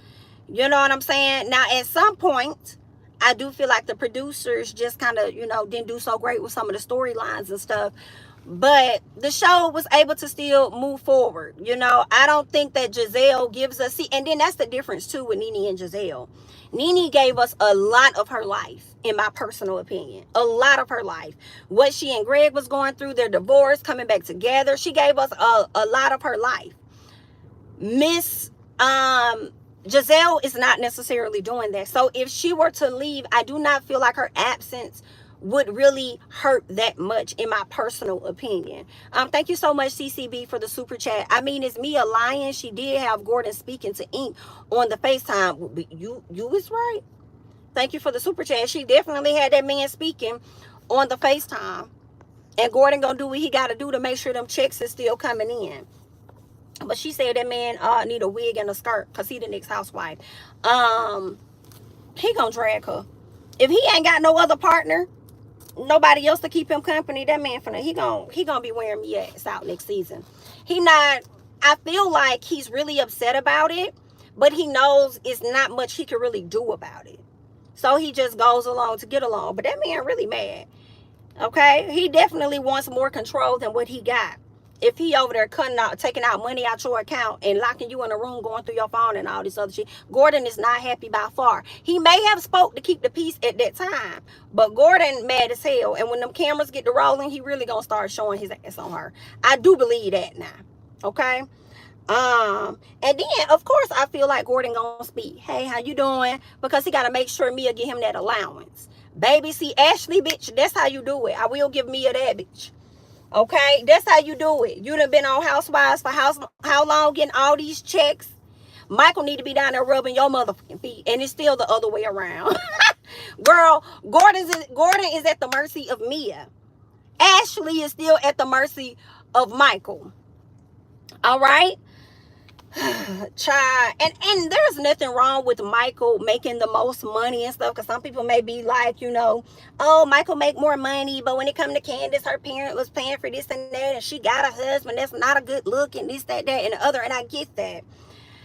You know what I'm saying? Now, at some point, I do feel like the producers just kind of, you know, didn't do so great with some of the storylines and stuff. But the show was able to still move forward. You know, I don't think that Giselle gives us... See, and then that's the difference, too, with Nene and Giselle. Nene gave us a lot of her life, in my personal opinion. A lot of her life. What she and Greg was going through, their divorce, coming back together. She gave us a lot of her life. Miss Giselle is not necessarily doing that. So if she were to leave, I do not feel like her absence would really hurt that much, in my personal opinion. Thank you so much, CCB, for the super chat. I mean, is Mia lying? She did have Gordon speaking to Ink on the FaceTime. You was right. Thank you for the super chat. She definitely had that man speaking on the FaceTime. And Gordon gonna do what he gotta do to make sure them checks is still coming in. But she said that man need a wig and a skirt, because he the next housewife. He gonna drag her. If he ain't got no other partner, nobody else to keep him company, that man he gonna be wearing me ass out next season. I feel like he's really upset about it, but he knows it's not much he can really do about it. So he just goes along to get along. But that man really mad. Okay? He definitely wants more control than what he got. If he over there taking out money out your account and locking you in a room, going through your phone and all this other shit, Gordon is not happy by far. He may have spoke to keep the peace at that time, but Gordon mad as hell. And when them cameras get to rolling, he really gonna start showing his ass on her. I do believe that now. Okay? And then, of course, I feel like Gordon gonna speak. Hey, how you doing? Because he gotta make sure Mia give him that allowance. Baby, see, Ashley, bitch, that's how you do it. I will give Mia that, bitch. Okay, that's how you do it. You done been on Housewives for how long, getting all these checks? Michael need to be down there rubbing your motherfucking feet, and it's still the other way around. Girl, Gordon is at the mercy of Mia. Ashley is still at the mercy of Michael. All right? Child, and there's nothing wrong with Michael making the most money and stuff, because some people may be like, you know, oh, Michael make more money, but when it come to Candace, her parent was paying for this and that, and she got a husband that's not a good look, and this, that, and the other, and I get that.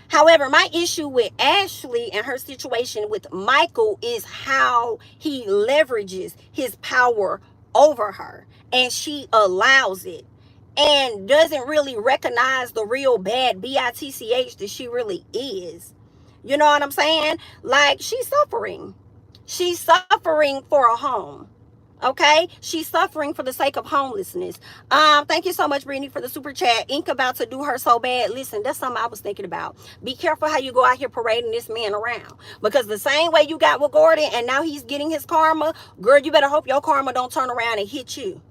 However, my issue with Ashley and her situation with Michael is how he leverages his power over her, and she allows it and doesn't really recognize the real bad bitch that she really is. You know what I'm saying? Like, she's suffering. She's suffering for a home. Okay, she's suffering for the sake of homelessness. Thank you so much, Brittany, for the super chat. Ink about to do her so bad. Listen, that's something I was thinking about. Be careful how you go out here parading this man around, because the same way you got with Gordon and now he's getting his karma, girl, you better hope your karma don't turn around and hit you.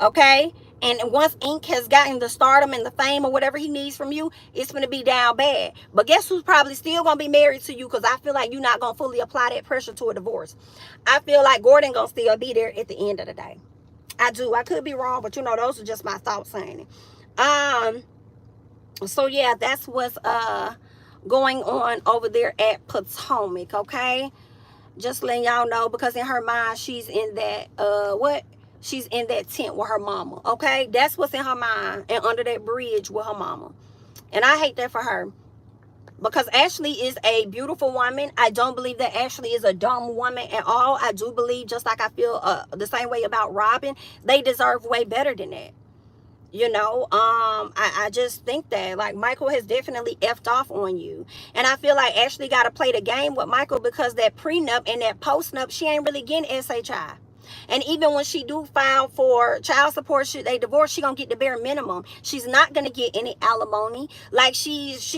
Okay, and once Ink has gotten the stardom and the fame or whatever he needs from you, it's going to be down bad. But guess who's probably still going to be married to you? Because I feel like you're not going to fully apply that pressure to a divorce. I feel like Gordon going to still be there at the end of the day. I do. I could be wrong, but you know, those are just my thoughts saying it. So yeah, that's what's going on over there at Potomac. Okay, just letting y'all know, because in her mind, she's in that she's in that tent with her mama. Okay, that's what's in her mind, and under that bridge with her mama. And I hate that for her, because Ashley is a beautiful woman. I don't believe that Ashley is a dumb woman at all. I do believe, just like I feel the same way about Robin, they deserve way better than that. You know, I just think that, like, Michael has definitely effed off on you. And I feel like Ashley got to play the game with Michael, because that prenup and that post-nup, she ain't really getting SHI. And even when she do file for child support, should they divorce, she gonna get the bare minimum. She's not gonna get any alimony. Like, she's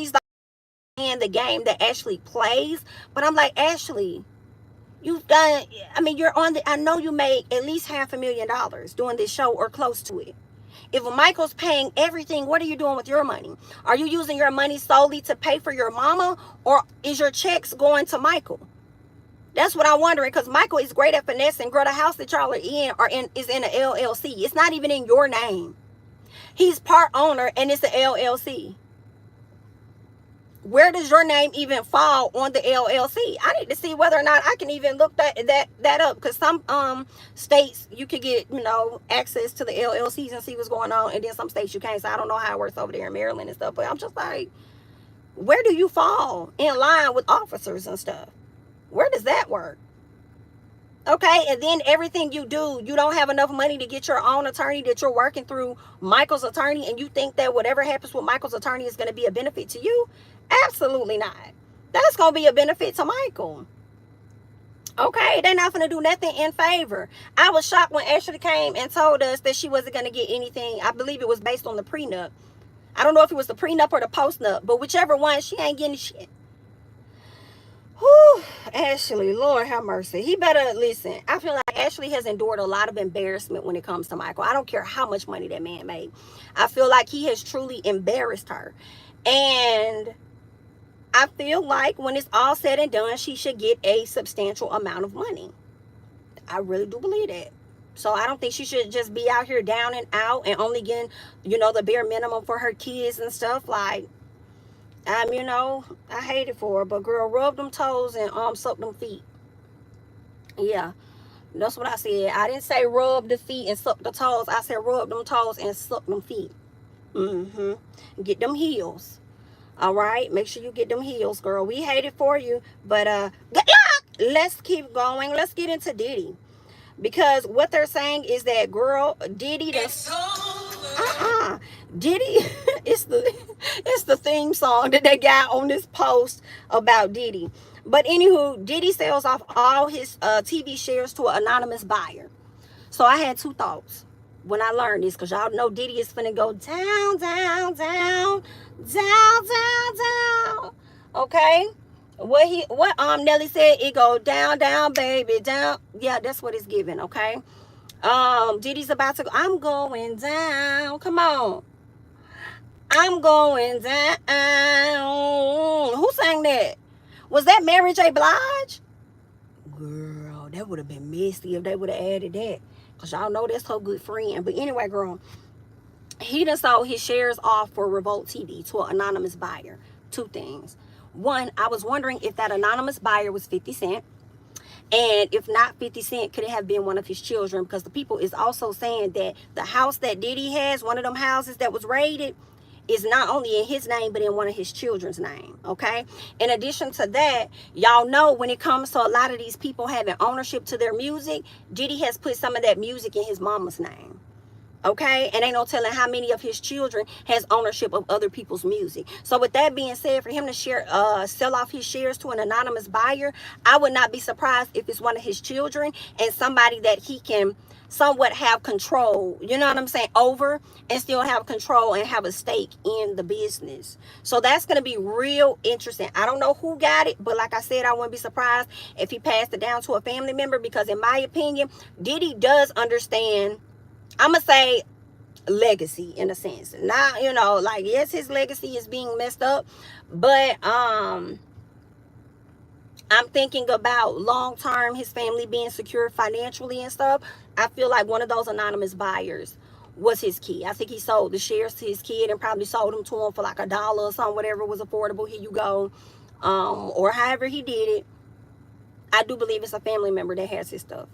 in the game that Ashley plays. But I'm like, Ashley, you've done, I mean, you're on the, I know you made at least $500,000 doing this show or close to it. If Michael's paying everything, what are you doing with your money? Are you using your money solely to pay for your mama, or is your checks going to Michael? That's what I'm wondering, because Michael is great at finessing. Girl, the house that y'all are in is in an LLC. It's not even in your name. He's part owner, and it's an LLC. Where does your name even fall on the LLC? I need to see whether or not I can even look that up, because some states you could get, you know, access to the LLCs and see what's going on, and then some states you can't. So I don't know how it works over there in Maryland and stuff, but I'm just like, where do you fall in line with officers and stuff? Where does that work? Okay, and then everything you do, you don't have enough money to get your own attorney, that you're working through Michael's attorney, and you think that whatever happens with Michael's attorney is going to be a benefit to you? Absolutely not. That's going to be a benefit to Michael. Okay, they're not going to do nothing in favor. I was shocked when Ashley came and told us that she wasn't going to get anything. I believe it was based on the prenup. I don't know if it was the prenup or the postnup, but whichever one, she ain't getting shit. Whew, Ashley, Lord have mercy. He better listen. I feel like Ashley has endured a lot of embarrassment when it comes to Michael. I don't care how much money that man made. I feel like he has truly embarrassed her. And I feel like when it's all said and done, she should get a substantial amount of money. I really do believe that. So I don't think she should just be out here down and out and only getting, you know, the bare minimum for her kids and stuff. Like, you know, I hate it for her, but girl, rub them toes and suck them feet. Yeah, that's what I said. I didn't say rub the feet and suck the toes. I said rub them toes and suck them feet. Get them heels. All right, make sure you get them heels, girl. We hate it for you, but good luck. Let's keep going. Let's get into Diddy, because what they're saying is that, girl, Diddy Diddy it's the theme song that they got on this post about Diddy. But anywho, Diddy sells off all his TV shares to an anonymous buyer. So I had two thoughts when I learned this, because y'all know Diddy is finna go down, down, down, down, down, down. Okay, what Nelly said, it go down, down, baby, down. Yeah, that's what it's giving. Okay, Diddy's about to go. I'm going down. Come on, I'm going down. Who sang that? Was that Mary J. Blige? Girl, that would have been messy if they would have added that, because y'all know that's her good friend. But anyway, girl, he done sold his shares off for Revolt TV to an anonymous buyer. Two things. One, I was wondering if that anonymous buyer was 50 Cent. And if not 50 Cent, could it have been one of his children? Because the people is also saying that the house that Diddy has, one of them houses that was raided, is not only in his name, but in one of his children's name, okay? In addition to that, y'all know when it comes to a lot of these people having ownership to their music, Diddy has put some of that music in his mama's name. Okay, and ain't no telling how many of his children has ownership of other people's music. So with that being said, for him to sell off his shares to an anonymous buyer, I would not be surprised if it's one of his children and somebody that he can somewhat have control, you know what I'm saying, over, and still have control and have a stake in the business. So that's going to be real interesting. I don't know who got it, but like I said, I wouldn't be surprised if he passed it down to a family member, because in my opinion, Diddy does understand, I'm going to say, legacy in a sense. Now, you know, like, yes, his legacy is being messed up, but I'm thinking about long term, his family being secure financially and stuff. I feel like one of those anonymous buyers was his key. I think he sold the shares to his kid and probably sold them to him for like $1 or something, whatever was affordable. Here you go. Or however he did it. I do believe it's a family member that has his stuff.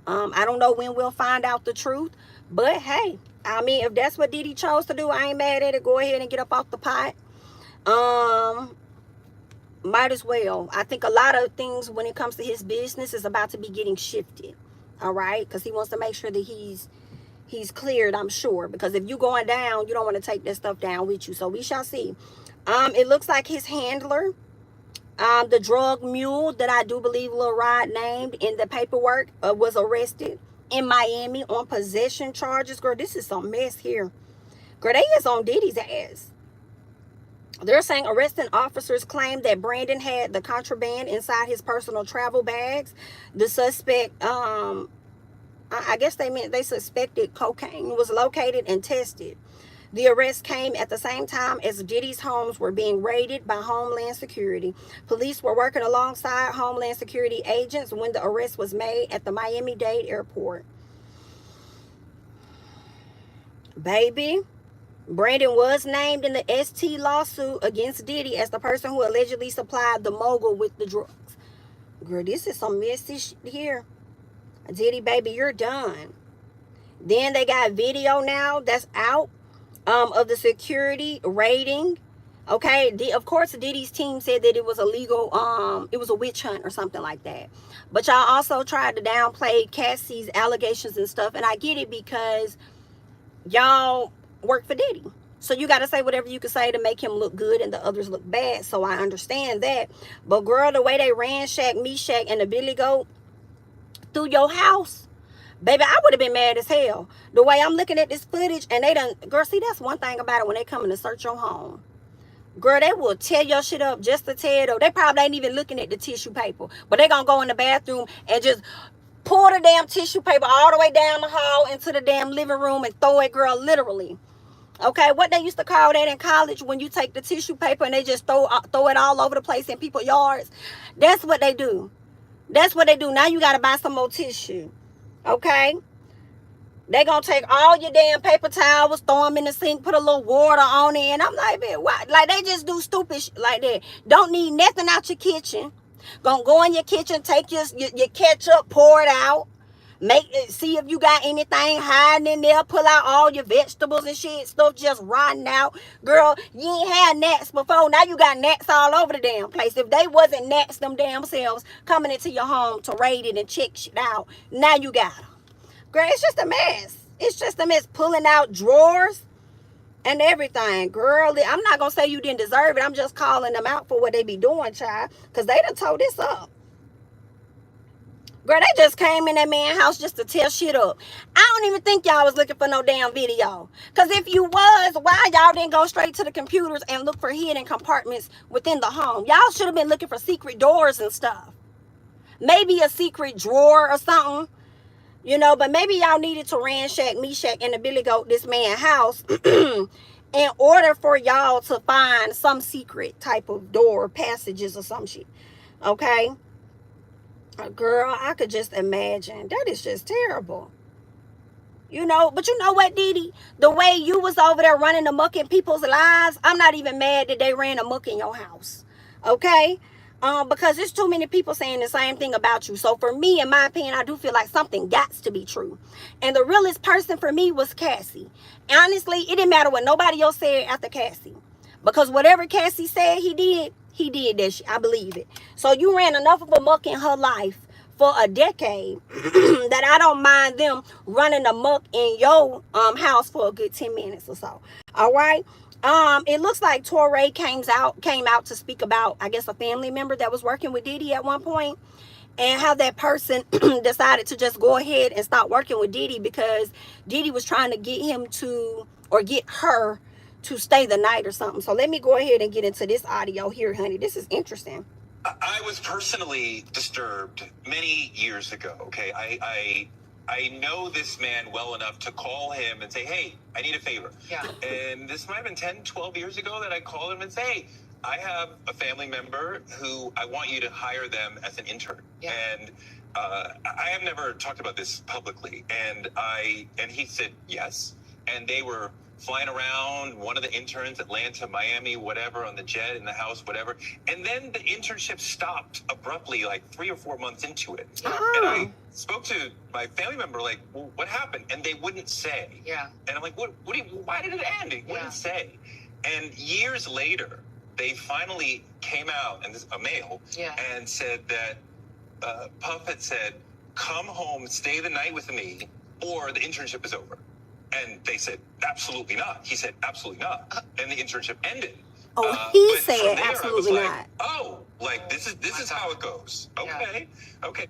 I don't know when we'll find out the truth, but hey, I mean, if that's what Diddy chose to do, I ain't mad at it. Go ahead and get up off the pot. Might as well. I think a lot of things when it comes to his business is about to be getting shifted. All right, because he wants to make sure that he's cleared, I'm sure, because if you going down, you don't want to take that stuff down with you. So we shall see. It looks like his handler, the drug mule that I do believe Lil Rod named in the paperwork, was arrested in Miami on possession charges. Girl, this is some mess here. Girl, they is on Diddy's ass. They're saying arresting officers claimed that Brandon had the contraband inside his personal travel bags. The suspect, I guess they meant they suspected cocaine, was located and tested. The arrest came at the same time as Diddy's homes were being raided by Homeland Security. Police were working alongside Homeland Security agents when the arrest was made at the Miami-Dade airport. Baby, Brandon was named in the ST lawsuit against Diddy as the person who allegedly supplied the mogul with the drugs. Girl, this is some messy shit here. Diddy, baby, you're done. Then they got video now that's out of the security raiding. Okay, of course, Diddy's team said that it was illegal. It was a witch hunt or something like that. But y'all also tried to downplay Cassie's allegations and stuff. And I get it because y'all work for Diddy. So you got to say whatever you can say to make him look good and the others look bad. So I understand that. But girl, the way they ransacked Meshack and the Billy Goat through your house, baby, I would have been mad as hell. The way I'm looking at this footage, and they done, girl, see, that's one thing about it when they coming to search your home. Girl, they will tear your shit up just to tear it up. They probably ain't even looking at the tissue paper, but they gonna go in the bathroom and just pull the damn tissue paper all the way down the hall into the damn living room and throw it, girl, literally. Okay, what they used to call that in college when you take the tissue paper and they just throw it all over the place in people's yards. That's what they do. That's what they do. Now you got to buy some more tissue. Okay? They going to take all your damn paper towels, throw them in the sink, put a little water on it. And I'm like, man, why? Like, they just do stupid shit like that. Don't need nothing out your kitchen. Gonna go in your kitchen, take your ketchup, pour it out. See if you got anything hiding in there. Pull out all your vegetables and shit. Stuff just rotting out. Girl, you ain't had gnats before. Now you got gnats all over the damn place. If they wasn't gnats them damn selves coming into your home to raid it and check shit out, now you got them. Girl, it's just a mess. It's just a mess. Pulling out drawers and everything. Girl, I'm not going to say you didn't deserve it. I'm just calling them out for what they be doing, child. Because they done tore this up. Girl, they just came in that man's house just to tear shit up. I don't even think y'all was looking for no damn video. Because if you was, why y'all didn't go straight to the computers and look for hidden compartments within the home? Y'all should have been looking for secret doors and stuff. Maybe a secret drawer or something. You know, but maybe y'all needed to ransack Meshack and the Billy Goat, this man's house, in order for y'all to find some secret type of door, passages or some shit. Okay? Girl, I could just imagine. That is just terrible. You know, but you know what, Diddy? The way you was over there running amok in people's lives, I'm not even mad that they ran amok in your house. Okay? Because there's too many people saying the same thing about you. So for me, in my opinion, I do feel like something got to be true. And the realest person for me was Cassie. honestly, it didn't matter what nobody else said after Cassie. Because whatever Cassie said he did that shit. I believe it. So you ran enough of a muck in her life for a decade that I don't mind them running amok in your house for a good 10 minutes or so. All right. It looks like Torrey came out to speak about, I guess, a family member that was working with Diddy at one point, and how that person decided to just go ahead and stop working with Diddy because Diddy was trying to get him to, or get her to stay the night or something. So let me go ahead and get into this audio here, honey. This is interesting. I was personally disturbed many years ago, okay? I know this man well enough to call him and say, hey, I need a favor. Yeah. And this might have been 10, 12 years ago that I called him and say, hey, I have a family member who I want you to hire them as an intern. Yeah. And I have never talked about this publicly. And he said yes. And they were flying around, one of the interns, Atlanta, Miami, whatever, on the jet, in the house, whatever. And then the internship stopped abruptly, like 3 or 4 months into it. Oh. And I spoke to my family member, like, well, what happened? And they wouldn't say. Yeah. And I'm like, why did it end? They wouldn't say. And years later, they finally came out, and this a male, and said that Puff had said, come home, stay the night with me, or the internship is over. And they said, absolutely not. He said, absolutely not. And the internship ended. Oh, he but said from there, absolutely I was like, not. oh, like this is how it goes. Okay, okay.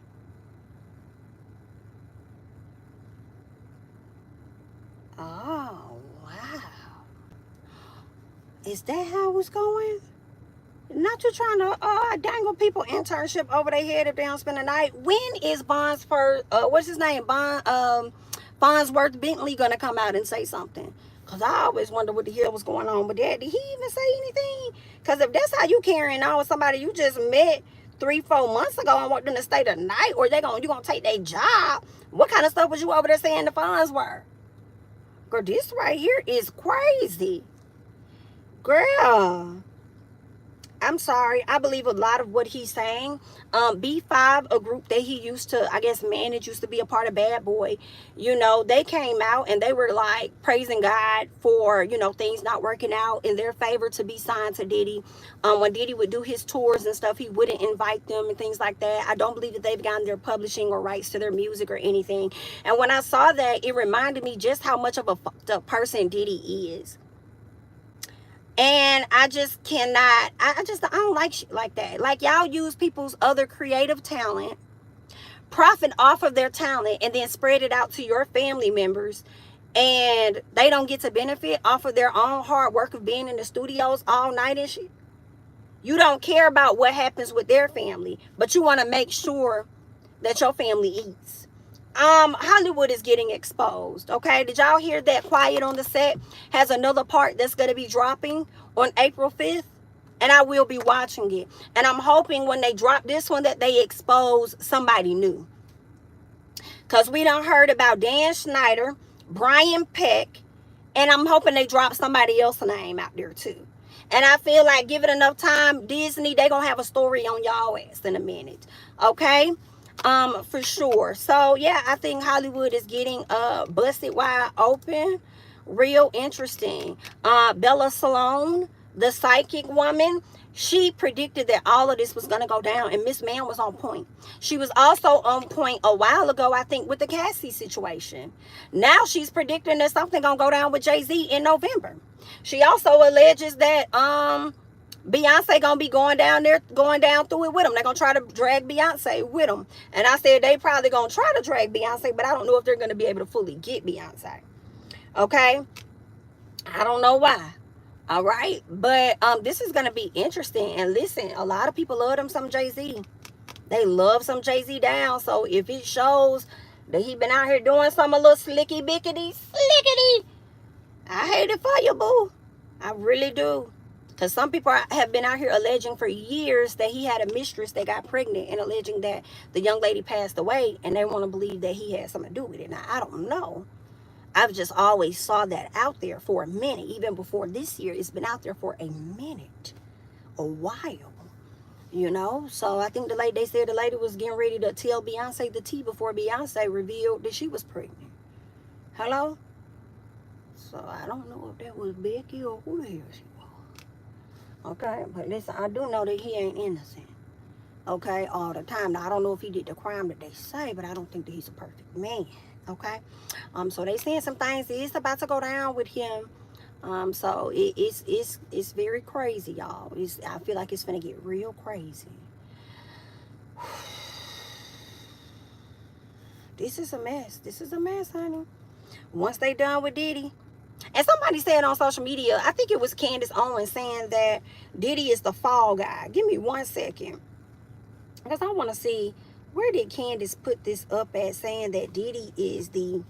Oh, wow. Is that how it's going? Not you trying to dangle people internship over their head if they don't spend the night. When is Bond's first, what's his name? Farnsworth Bentley gonna come out and say something? Because I always wonder what the hell was going on with that. Did he even say anything? Because if that's how you carrying on with somebody you just met 3-4 months ago and want them to stay the night, or you gonna take their job, what kind of stuff was you over there saying the Farnsworth? Girl, this right here is crazy. Girl, I'm sorry. I believe a lot of what he's saying. B5, a group that he used to, I guess, manage, used to be a part of Bad Boy. You know, they came out and they were like praising God for, you know, things not working out in their favor to be signed to Diddy. When Diddy would do his tours and stuff, he wouldn't invite them and things like that. I don't believe that they've gotten their publishing or rights to their music or anything. And when I saw that, it reminded me just how much of a fucked up person Diddy is. And I just cannot, I don't like shit like that. Like, y'all use people's other creative talent, profit off of their talent, and then spread it out to your family members. And they don't get to benefit off of their own hard work of being in the studios all night and shit. You don't care about what happens with their family, but you want to make sure that your family eats. Hollywood is getting exposed. Okay, did y'all hear that Quiet on the Set has another part that's going to be dropping on April 5th? And I will be watching it. And I'm hoping when they drop this one that they expose somebody new. Because we done heard about Dan Schneider, Brian Peck, and I'm hoping they drop somebody else's name out there too. And I feel like give it enough time, Disney, they going to have a story on y'all ass in a minute. Okay? For sure. So yeah, I think Hollywood is getting busted wide open. Real interesting. Bella Salone, the psychic woman, she predicted that all of this was going to go down, and Miss Man was on point. She was also on point a while ago, I think, with the Cassie situation. Now she's predicting that something gonna go down with Jay-Z in November. She also alleges that Beyonce gonna be going down through it with them. They're gonna try to drag Beyonce with them. And I said they probably gonna try to drag Beyonce, but I don't know if they're gonna be able to fully get Beyonce. Okay? I don't know why. All right? But this is gonna be interesting. And listen, a lot of people love them some Jay-Z. They love some Jay-Z down. So if it shows that he been out here doing some a little slickety, I hate it for you, boo. I really do. Because some people have been out here alleging for years that he had a mistress that got pregnant, and alleging that the young lady passed away, and they want to believe that he had something to do with it. Now, I don't know. I've just always saw that out there for a minute. Even before this year, it's been out there for a minute. A while. You know? So I think they said the lady was getting ready to tell Beyonce the tea before Beyonce revealed that she was pregnant. Hello? So I don't know if that was Becky or who the hell she was. Okay, but listen, I do know that he ain't innocent. Okay, all the time. Now I don't know if he did the crime that they say, but I don't think that he's a perfect man. Okay, so they saying some things is about to go down with him. So it's very crazy, y'all. I feel like it's gonna get real crazy. This is a mess. This is a mess, honey. Once they done with Diddy, and somebody said on social media, I think it was Candace Owens saying that Diddy is the fall guy. Give me 1 second, because I want to see where did Candace put this up at, saying that Diddy is the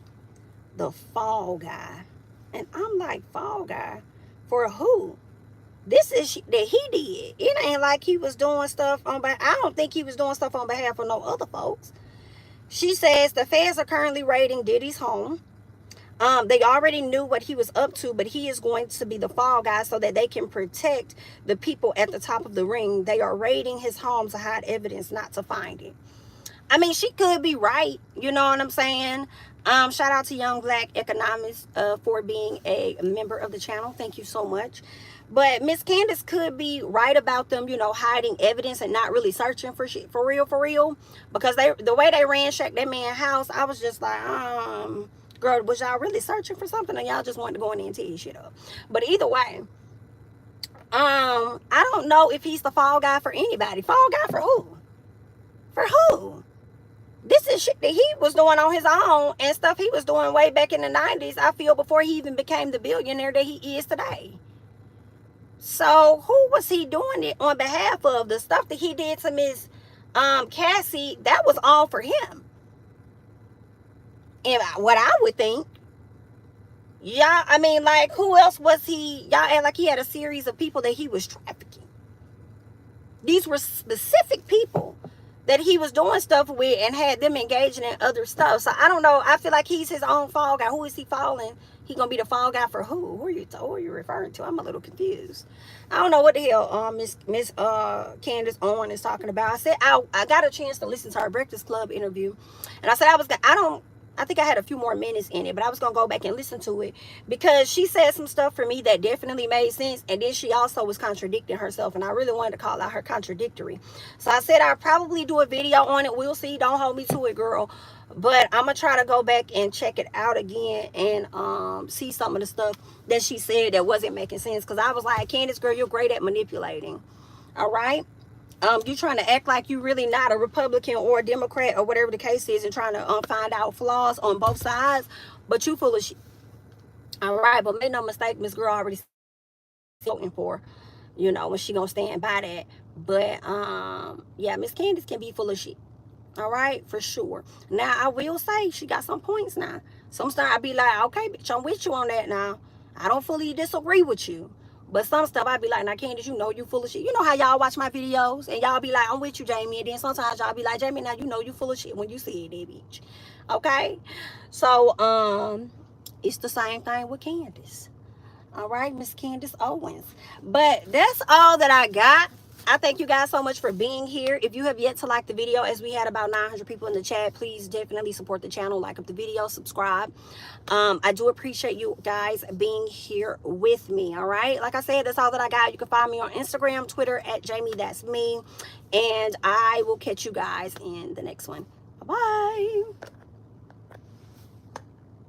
fall guy. And I'm like, fall guy for who? This is that he did. It ain't like he was doing stuff on behalf. I don't think he was doing stuff on behalf of no other folks. She says the feds are currently raiding Diddy's home. They already knew what he was up to, but he is going to be the fall guy so that they can protect the people at the top of the ring. They are raiding his home to hide evidence, not to find it. I mean, she could be right. You know what I'm saying? Shout out to Young Black Economist for being a member of the channel. Thank you so much. But Miss Candace could be right about them, you know, hiding evidence and not really searching for shit, for real. Because the way they ransacked that man's house, I was just like, girl, was y'all really searching for something, or y'all just wanted to go in there and tear shit up? But either way, I don't know if he's the fall guy for anybody. Fall guy for who? For who? This is shit that he was doing on his own and stuff he was doing way back in the 90s, I feel, before he even became the billionaire that he is today. So who was he doing it on behalf of? The stuff that he did to Miss Cassie, that was all for him. And what I would think, yeah, I mean, like, who else was he? Y'all act like he had a series of people that he was trafficking. These were specific people that he was doing stuff with and had them engaging in other stuff. So I don't know. I feel like he's his own fall guy. Who is he falling? He gonna be the fall guy for who? Who are you referring to? I'm a little confused. I don't know what the hell Miss Candace Owens is talking about. I said I got a chance to listen to her Breakfast Club interview, and I said I think I had a few more minutes in it, but I was going to go back and listen to it because she said some stuff for me that definitely made sense. And then she also was contradicting herself, and I really wanted to call out her contradictory. So I said I'll probably do a video on it. We'll see. Don't hold me to it, girl. But I'm going to try to go back and check it out again and see some of the stuff that she said that wasn't making sense. Because I was like, Candace, girl, you're great at manipulating. All right? You trying to act like you really not a Republican or a Democrat or whatever the case is, and trying to find out flaws on both sides, but you full of shit. All right, but make no mistake, Miss Girl already voting for, you know, when she gonna stand by that. But yeah, Miss Candace can be full of shit. All right, for sure. Now I will say she got some points now. Some stuff I be like, okay, bitch, I'm with you on that now. I don't fully disagree with you. But some stuff I be like, now Candace, you know you full of shit. You know how y'all watch my videos and y'all be like, I'm with you, Jami. And then sometimes y'all be like, Jami, now you know you full of shit when you see it, that bitch. Okay? So, it's the same thing with Candace. All right, Miss Candace Owens. But that's all that I got. I thank you guys so much for being here. If you have yet to like the video, as we had about 900 people in the chat, please definitely support the channel, like up the video, subscribe. I do appreciate you guys being here with me. All right, like I said, that's all that I got. You can find me on Instagram, Twitter at JamiThatsMe, and I will catch you guys in the next one. Bye-bye.